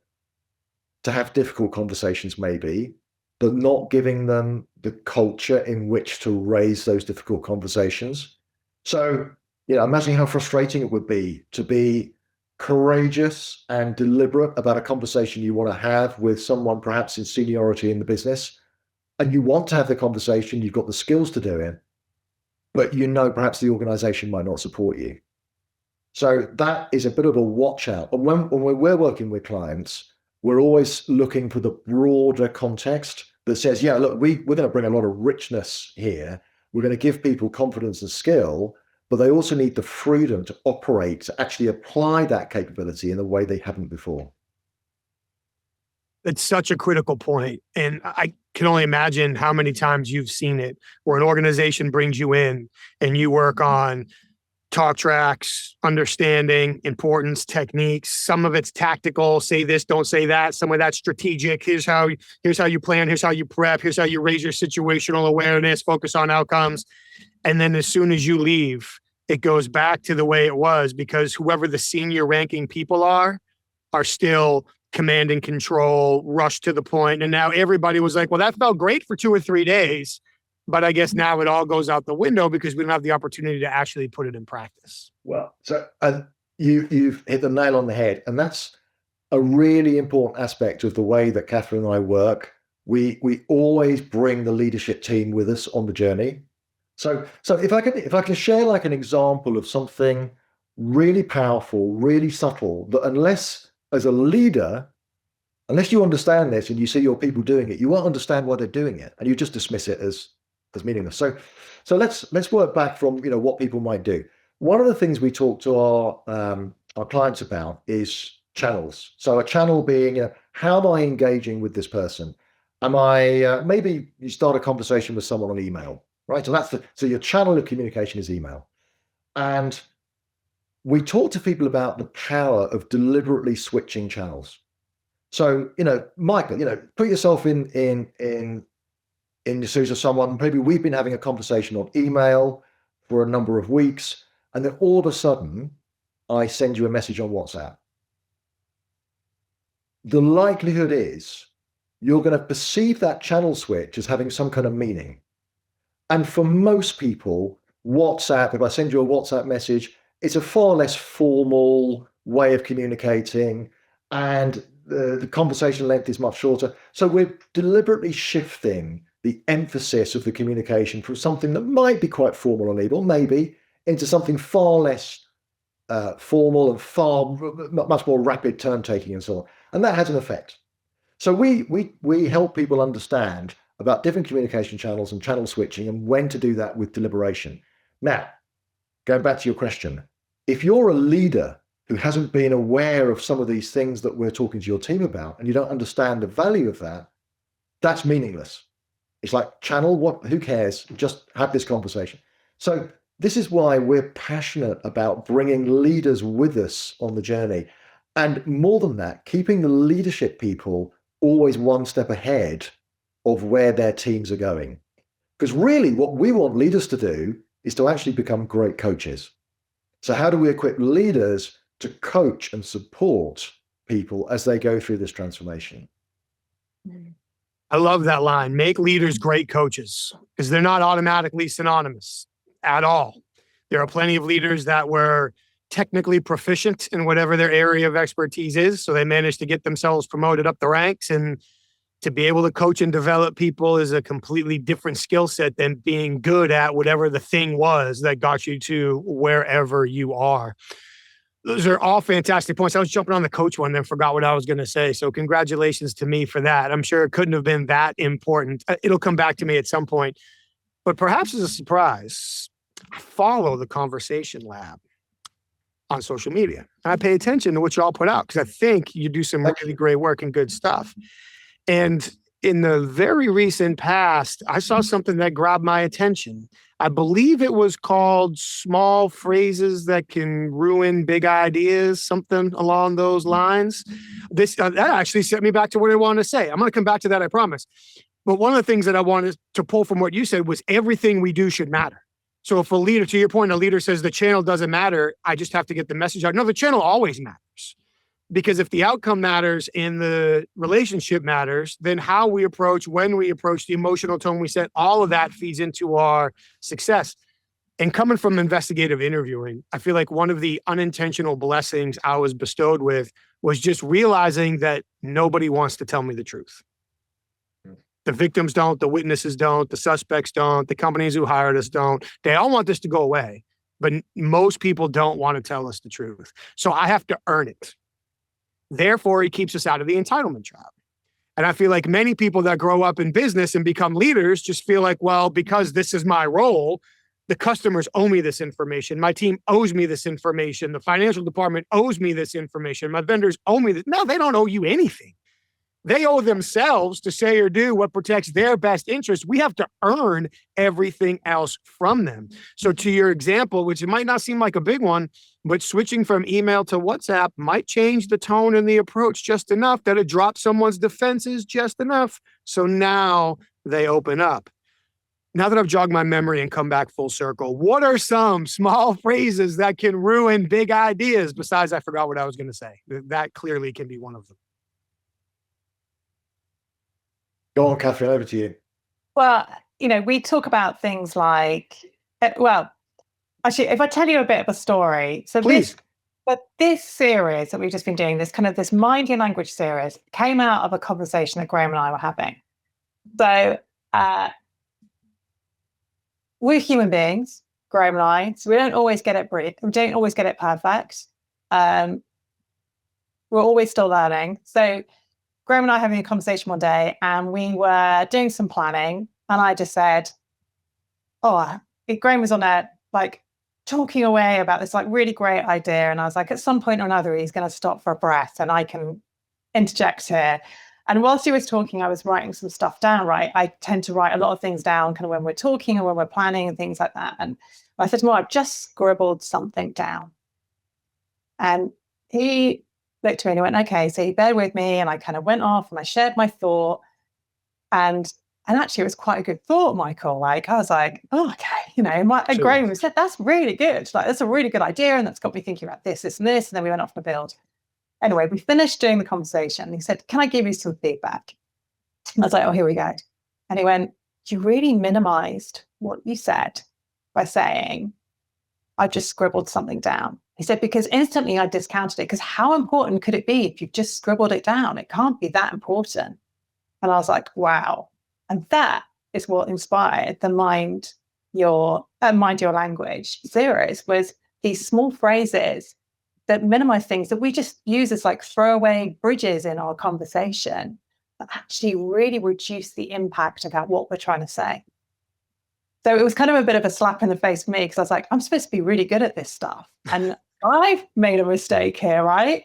to have difficult conversations maybe, but not giving them the culture in which to raise those difficult conversations. So, imagine how frustrating it would be to be courageous and deliberate about a conversation you want to have with someone perhaps in seniority in the business, and you want to have the conversation, you've got the skills to do it, but perhaps the organization might not support you. So that is a bit of a watch out. And when we're working with clients, we're always looking for the broader context that says, yeah, look, we're going to bring a lot of richness here. We're going to give people confidence and skill, but they also need the freedom to operate, to actually apply that capability in a way they haven't before. It's such a critical point. And I can only imagine how many times you've seen it where an organization brings you in and you work on talk tracks, understanding, importance, techniques. Some of it's tactical, say this, don't say that. Some of that's strategic. Here's how you plan, here's how you prep, here's how you raise your situational awareness, focus on outcomes. And then as soon as you leave, it goes back to the way it was, because whoever the senior ranking people are still command and control, rush to the point. And now everybody was like, well, that felt great for 2 or 3 days. But I guess now it all goes out the window because we don't have the opportunity to actually put it in practice. Well, so you've hit the nail on the head. And that's a really important aspect of the way that Katheryn and I work. We always bring the leadership team with us on the journey. So if I can share like an example of something really powerful, really subtle, that unless as a leader, unless you understand this and you see your people doing it, you won't understand why they're doing it, and you just dismiss it as meaningless. So let's work back from what people might do. One of the things we talk to our clients about is channels. So a channel being how am I engaging with this person? Am I maybe you start a conversation with someone on email, right? So your channel of communication is email, and we talk to people about the power of deliberately switching channels. So Michael, put yourself in the shoes of someone. Maybe we've been having a conversation on email for a number of weeks, and then all of a sudden I send you a message on WhatsApp. The likelihood is you're going to perceive that channel switch as having some kind of meaning. And for most people, WhatsApp, if I send you a WhatsApp message, it's a far less formal way of communicating, and the conversation length is much shorter. So we're deliberately shifting the emphasis of the communication from something that might be quite formal and legal, maybe, into something far less formal and much more rapid turn taking and so on. And that has an effect. So we help people understand about different communication channels and channel switching and when to do that with deliberation. Now, going back to your question, if you're a leader who hasn't been aware of some of these things that we're talking to your team about, and you don't understand the value of that, that's meaningless. It's like channel, who cares? Just have this conversation. So this is why we're passionate about bringing leaders with us on the journey. And more than that, keeping the leadership people always one step ahead of where their teams are going. Because really what we want leaders to do is to actually become great coaches. So how do we equip leaders to coach and support people as they go through this transformation? I love that line. Make leaders great coaches, because they're not automatically synonymous at all. There are plenty of leaders that were technically proficient in whatever their area of expertise is. So they managed to get themselves promoted up the ranks and to be able to coach and develop people is a completely different skill set than being good at whatever the thing was that got you to wherever you are. Those are all fantastic points. I was jumping on the coach one, then forgot what I was going to say. So congratulations to me for that. I'm sure it couldn't have been that important. It'll come back to me at some point. But perhaps as a surprise, I follow the Conversation Lab on social media. And I pay attention to what you all put out because I think you do some really great work and good stuff. And in the very recent past, I saw something that grabbed my attention. I believe it was called Small Phrases That Can Ruin Big Ideas, something along those lines. That actually set me back to what I wanted to say. I'm going to come back to that, I promise. But one of the things that I wanted to pull from what you said was everything we do should matter. So if a leader, to your point, a leader says the channel doesn't matter, I just have to get the message out. No, the channel always matters. Because if the outcome matters and the relationship matters, then how we approach, when we approach, the emotional tone we set, all of that feeds into our success. And coming from investigative interviewing, I feel like one of the unintentional blessings I was bestowed with was just realizing that nobody wants to tell me the truth. The victims don't, the witnesses don't, the suspects don't, the companies who hired us don't. They all want this to go away, but most people don't want to tell us the truth. So I have to earn it. Therefore, it keeps us out of the entitlement trap. And I feel like many people that grow up in business and become leaders just feel like, well, because this is my role, the customers owe me this information. My team owes me this information. The financial department owes me this information. My vendors owe me this. No, they don't owe you anything. They owe themselves to say or do what protects their best interest. We have to earn everything else from them. So to your example, which it might not seem like a big one, but switching from email to WhatsApp might change the tone and the approach just enough that it drops someone's defenses just enough. So now they open up. Now that I've jogged my memory and come back full circle, what are some small phrases that can ruin big ideas? Besides, I forgot what I was going to say. That clearly can be one of them. Go on, Katheryn, over to you. Well, we talk about things like, actually, if I tell you a bit of a story. So please. This series that we've just been doing, this mind your language series, came out of a conversation that Graham and I were having. So we're human beings, Graham and I, so we don't always get it right. We don't always get it perfect. We're always still learning. So Graham and I having a conversation one day, and we were doing some planning, and I just said, Graham was on there, talking away about this, really great idea. And I was like, at some point or another, he's going to stop for a breath, and I can interject here. And whilst he was talking, I was writing some stuff down, right? I tend to write a lot of things down kind of when we're talking and when we're planning and things like that. And I said to him, I've just scribbled something down. And he looked at me and he went, okay, so he bear with me. And I kind of went off and I shared my thought. And actually, it was quite a good thought, Michael. I was like, oh, okay. And Graham said, that's really good. That's a really good idea. And that's got me thinking about this, this, and this. And then we went off the build. Anyway, we finished doing the conversation. He said, can I give you some feedback? And I was like, oh, here we go. And he went, you really minimized what you said by saying, I've just scribbled something down. He said, because instantly I discounted it, because how important could it be if you just scribbled it down? It can't be that important. And I was like, wow. And that is what inspired the Mind Your Language series, was these small phrases that minimize things that we just use as throwaway bridges in our conversation that actually really reduce the impact about what we're trying to say. So it was kind of a bit of a slap in the face for me, because I was like, I'm supposed to be really good at this stuff. And I've made a mistake here, right?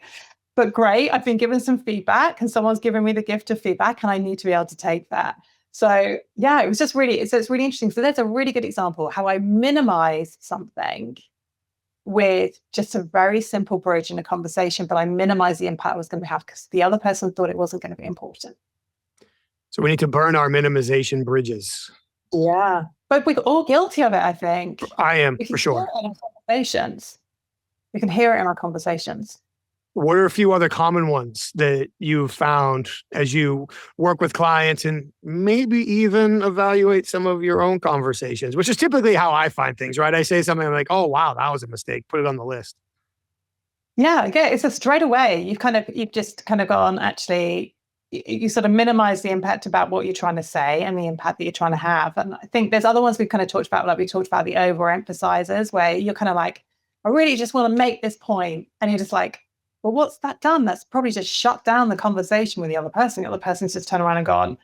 But great, I've been given some feedback and someone's given me the gift of feedback, and I need to be able to take that. So yeah, it's really interesting. So there's a really good example how I minimize something with just a very simple bridge in a conversation, but I minimize the impact I was going to have because the other person thought it wasn't going to be important. So we need to burn our minimization bridges. Yeah. But we're all guilty of it, I think. I am, for sure. We can hear it in our conversations. What are a few other common ones that you've found as you work with clients and maybe even evaluate some of your own conversations, which is typically how I find things, right? I say something, I'm like, oh, wow, that was a mistake. Put it on the list. Yeah, it's a straight away. You've just kind of gone, actually, you sort of minimize the impact about what you're trying to say and the impact that you're trying to have. And I think there's other ones we've kind of talked about, like we talked about the overemphasizers, where you're kind of like, I really just want to make this point. And you're just like, well, what's that done? That's probably just shut down the conversation with the other person. The other person's just turned around and gone,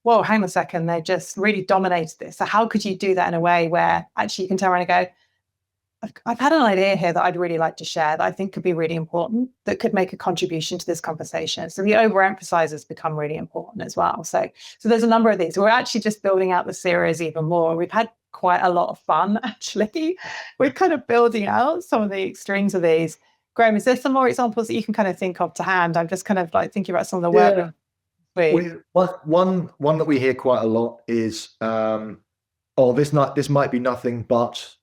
whoa, hang on a second. They just really dominated this. So how could you do that in a way where actually you can turn around and go, I've had an idea here that I'd really like to share that I think could be really important, that could make a contribution to this conversation. So the overemphasizers become really important as well. So there's a number of these. We're actually just building out the series even more. We've had quite a lot of fun, actually. We're kind of building out some of the extremes of these. Graham, is there some more examples that you can kind of think of to hand? I'm just kind of like thinking about some of the work. One that we hear quite a lot is, this might be nothing, but.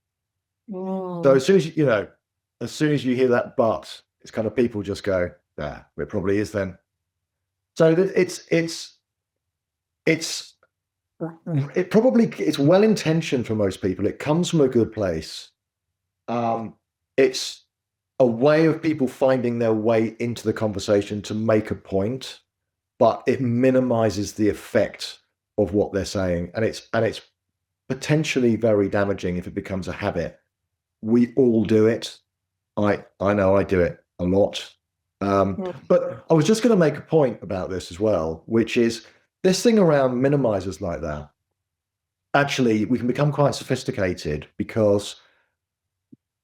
So as soon as you hear that but, it's kind of people just go, it probably is then. So it's well intentioned for most people. It comes from a good place. It's a way of people finding their way into the conversation to make a point, but it minimizes the effect of what they're saying, and it's potentially very damaging if it becomes a habit. We all do it. I know I do it a lot. But I was just going to make a point about this as well, which is this thing around minimizers like that. Actually, we can become quite sophisticated, because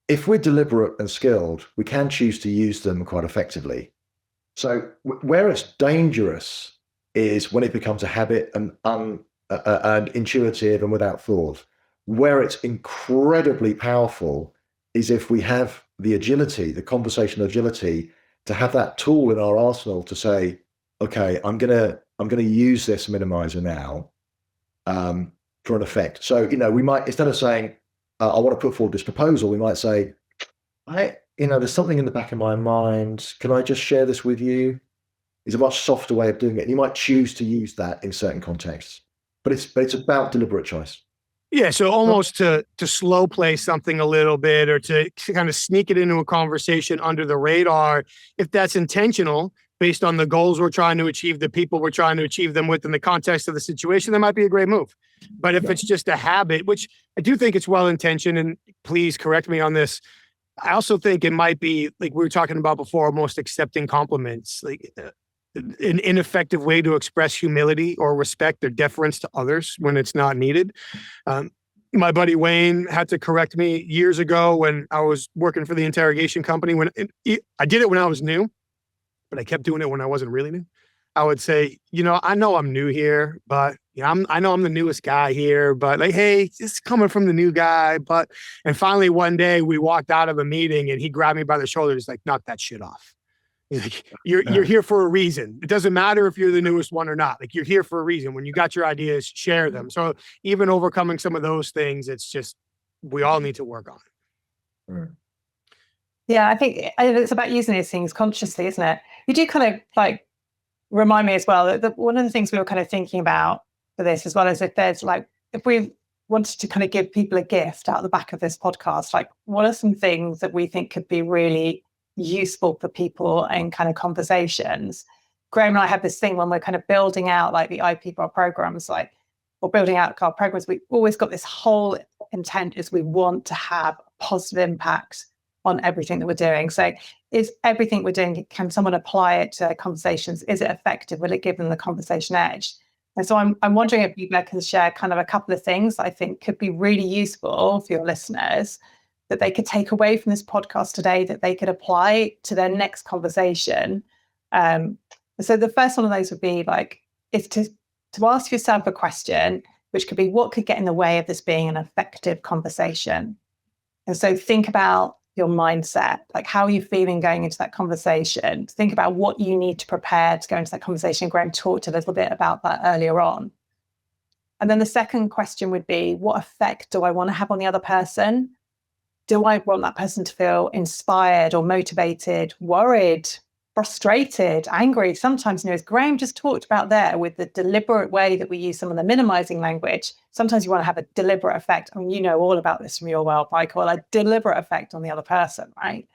if we're deliberate and skilled, we can choose to use them quite effectively. So where it's dangerous is when it becomes a habit and intuitive and without thought. Where it's incredibly powerful is if we have the agility, the conversational agility, to have that tool in our arsenal to say, okay, I'm gonna use this minimizer now for an effect. So we might, instead of saying I want to put forward this proposal, we might say, there's something in the back of my mind. Can I just share this with you? It's a much softer way of doing it. And you might choose to use that in certain contexts, but it's about deliberate choice. Yeah, so almost to slow play something a little bit, or to kind of sneak it into a conversation under the radar, if that's intentional, based on the goals we're trying to achieve, the people we're trying to achieve them with, in the context of the situation, that might be a great move. But if it's just a habit, which I do think it's well-intentioned, and please correct me on this, I also think it might be, like we were talking about before, almost accepting compliments, like an ineffective way to express humility or respect or deference to others when it's not needed. My buddy Wayne had to correct me years ago when I was working for the interrogation company. I did it when I was new, but I kept doing it when I wasn't really new. I would say, I know I'm new here, but I know I'm the newest guy here, but like, hey, it's coming from the new guy. And finally one day we walked out of a meeting and he grabbed me by the shoulder. He's like, knock that shit off. Like, you're here for a reason. It doesn't matter if you're the newest one or not. Like, you're here for a reason. When you got your ideas, share them. So even overcoming some of those things, it's just, we all need to work on it. Yeah, I think it's about using these things consciously, isn't it? You do kind of like remind me as well that one of the things we were kind of thinking about for this, as well as if we wanted to kind of give people a gift out the back of this podcast, like what are some things that we think could be really useful for people in kind of conversations? Graham and I have this thing when we're kind of building out like the IP for our programs, or building out our programs, we always got this whole intent is we want to have a positive impact on everything that we're doing. So is everything we're doing, can someone apply it to conversations? Is it effective? Will it give them the conversation edge? And so I'm wondering if you can share kind of a couple of things I think could be really useful for your listeners, that they could take away from this podcast today, that they could apply to their next conversation. So the first one of those would be is to ask yourself a question, which could be, what could get in the way of this being an effective conversation? And so think about your mindset, like how are you feeling going into that conversation? Think about what you need to prepare to go into that conversation. Graham talked a little bit about that earlier on. And then the second question would be, what effect do I want to have on the other person? Do I want that person to feel inspired or motivated, worried, frustrated, angry? Sometimes, as Graham just talked about there, with the deliberate way that we use some of the minimizing language, sometimes you want to have a deliberate effect. I mean, all about this from your world, Michael, a deliberate effect on the other person, right?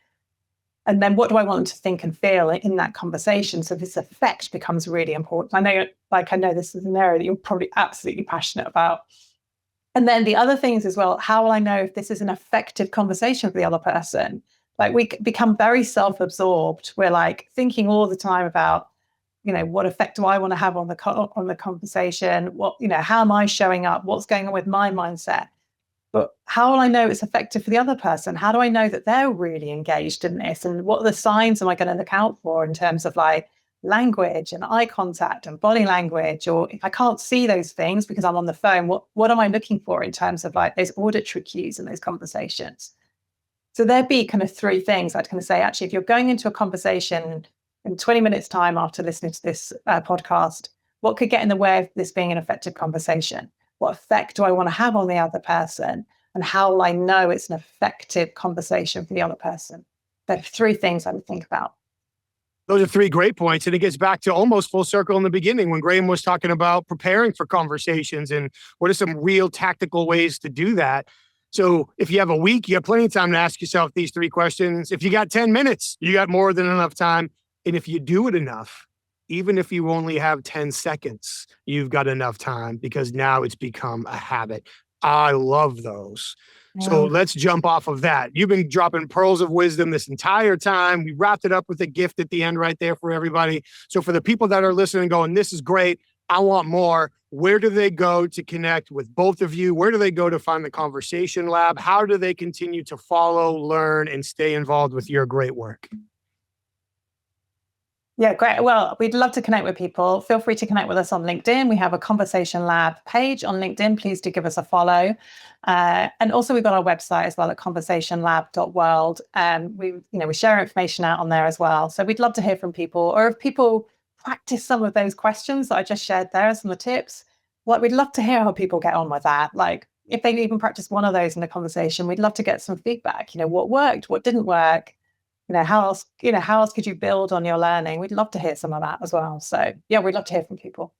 And then what do I want them to think and feel in that conversation? So this effect becomes really important. I know this is an area that you're probably absolutely passionate about. And then the other things as well, how will I know if this is an effective conversation for the other person? Like we become very self-absorbed. We're like thinking all the time about, what effect do I want to have on the conversation? What, how am I showing up? What's going on with my mindset? But how will I know it's effective for the other person? How do I know that they're really engaged in this? And what are the signs am I going to look out for in terms of like language and eye contact and body language? Or if I can't see those things because I'm on the phone, what am I looking for in terms of like those auditory cues in those conversations? So there'd be kind of three things I'd kind of say, actually, if you're going into a conversation in 20 minutes time after listening to this podcast, what could get in the way of this being an effective conversation? What effect do I want to have on the other person? And how will I know it's an effective conversation for the other person? There are three things I would think about. Those are three great points. And it gets back to almost full circle in the beginning when Graham was talking about preparing for conversations and what are some real tactical ways to do that. So if you have a week, you have plenty of time to ask yourself these three questions. If you got 10 minutes, you got more than enough time. And if you do it enough, even if you only have 10 seconds, you've got enough time because now it's become a habit. I love those. Yeah. So let's jump off of that. You've been dropping pearls of wisdom this entire time. We wrapped it up with a gift at the end right there for everybody. So for the people that are listening going, this is great, I want more. Where do they go to connect with both of you? Where do they go to find the Conversation Lab? How do they continue to follow, learn, and stay involved with your great work? Yeah, great. Well, we'd love to connect with people. Feel free to connect with us on LinkedIn. We have a Conversation Lab page on LinkedIn. Please do give us a follow. And also we've got our website as well at conversationlab.world. We share information out on there as well. So we'd love to hear from people, or if people practice some of those questions that I just shared there, some of the tips, we'd love to hear how people get on with that. Like if they even practice one of those in a conversation, we'd love to get some feedback. What worked, what didn't work. How else could you build on your learning? We'd love to hear some of that as well. So yeah, we'd love to hear from people.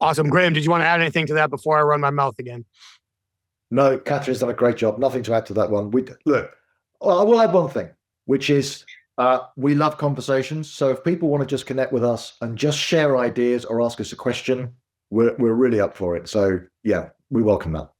Awesome. Graham, did you want to add anything to that before I run my mouth again? No, Katheryn's done a great job. Nothing to add to that one. I will add one thing, which is we love conversations. So if people want to just connect with us and just share ideas or ask us a question, we're really up for it. So yeah, we welcome that.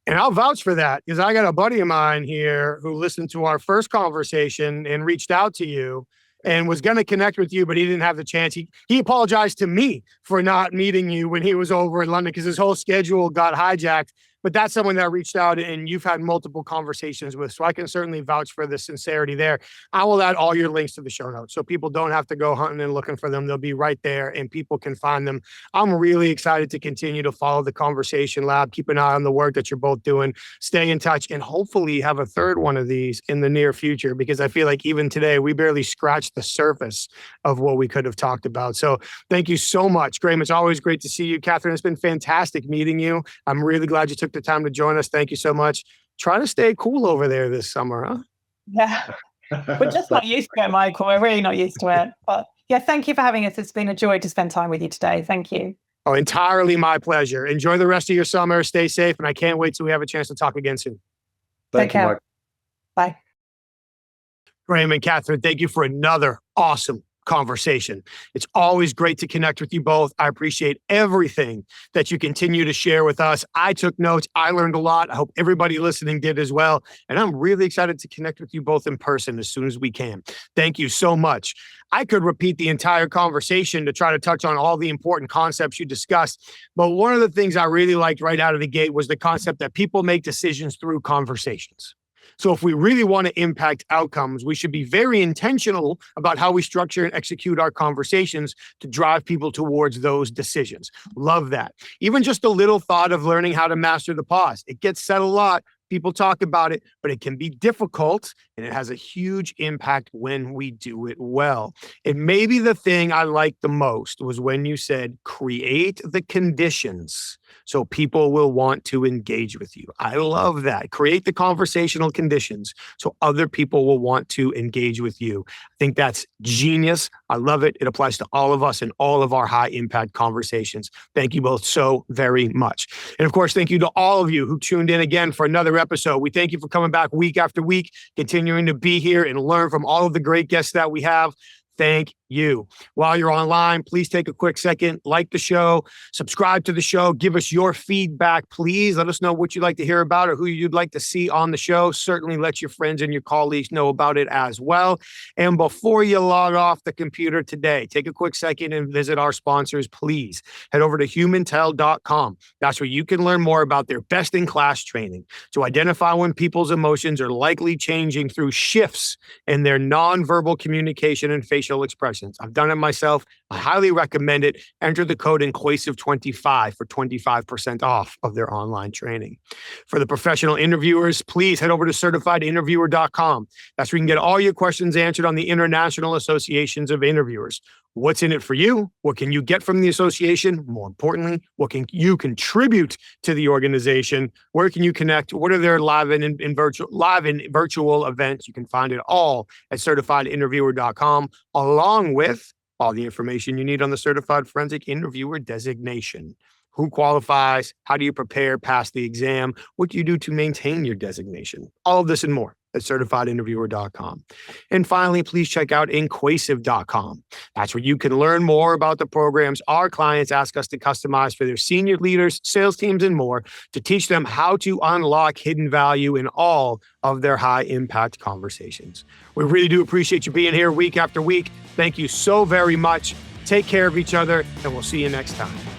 And I'll vouch for that because I got a buddy of mine here who listened to our first conversation and reached out to you and was going to connect with you, but he didn't have the chance. He apologized to me for not meeting you when he was over in London because his whole schedule got hijacked. But that's someone that reached out and you've had multiple conversations with. So I can certainly vouch for the sincerity there. I will add all your links to the show notes so people don't have to go hunting and looking for them. They'll be right there and people can find them. I'm really excited to continue to follow the Conversation Lab. Keep an eye on the work that you're both doing. Stay in touch and hopefully have a third one of these in the near future because I feel like even today we barely scratched the surface of what we could have talked about. So thank you so much, Graham. It's always great to see you. Katheryn, it's been fantastic meeting you. I'm really glad you took the time to join us. Thank you so much. Try to stay cool over there this summer, huh? Yeah. We're just not used to it, Michael. We're really not used to it. But yeah, thank you for having us. It's been a joy to spend time with you today. Thank you. Oh, entirely my pleasure. Enjoy the rest of your summer. Stay safe. And I can't wait till we have a chance to talk again soon. Thank you, Mike. Bye. Graham and Katheryn, thank you for another awesome conversation. It's always great to connect with you both. I appreciate everything that you continue to share with us. I took notes. I learned a lot. I hope everybody listening did as well. And I'm really excited to connect with you both in person as soon as we can. Thank you so much. I could repeat the entire conversation to try to touch on all the important concepts you discussed. But one of the things I really liked right out of the gate was the concept that people make decisions through conversations. So if we really want to impact outcomes, we should be very intentional about how we structure and execute our conversations to drive people towards those decisions. Love that. Even just a little thought of learning how to master the pause. It gets said a lot. People talk about it, but it can be difficult and it has a huge impact when we do it well. And maybe the thing I liked the most was when you said, create the conditions so people will want to engage with you. I love that. Create the conversational conditions so other people will want to engage with you. I think that's genius. I love it. It applies to all of us and all of our high impact conversations. Thank you both so very much. And of course, thank you to all of you who tuned in again for another episode. We thank you for coming back week after week, continuing to be here and learn from all of the great guests that we have. Thank you. While you're online, please take a quick second, like the show, subscribe to the show, give us your feedback, please. Let us know what you'd like to hear about or who you'd like to see on the show. Certainly let your friends and your colleagues know about it as well. And before you log off the computer today, take a quick second and visit our sponsors, please. Head over to humantel.com. That's where you can learn more about their best-in-class training to identify when people's emotions are likely changing through shifts in their nonverbal communication and facial expressions. I've done it myself. I highly recommend it. Enter the code INQUASIVE25 for 25% off of their online training. For the professional interviewers, please head over to certifiedinterviewer.com. That's where you can get all your questions answered on the International Associations of Interviewers. What's in it for you? What can you get from the association? More importantly, what can you contribute to the organization? Where can you connect? What are their live and virtual events? You can find it all at certifiedinterviewer.com, along with all the information you need on the Certified Forensic Interviewer designation. Who qualifies? How do you prepare, pass the exam? What do you do to maintain your designation? All of this and more at certifiedinterviewer.com. And finally, please check out inquasive.com. That's where you can learn more about the programs our clients ask us to customize for their senior leaders, sales teams, and more to teach them how to unlock hidden value in all of their high impact conversations. We really do appreciate you being here week after week. Thank you so very much. Take care of each other, and we'll see you next time.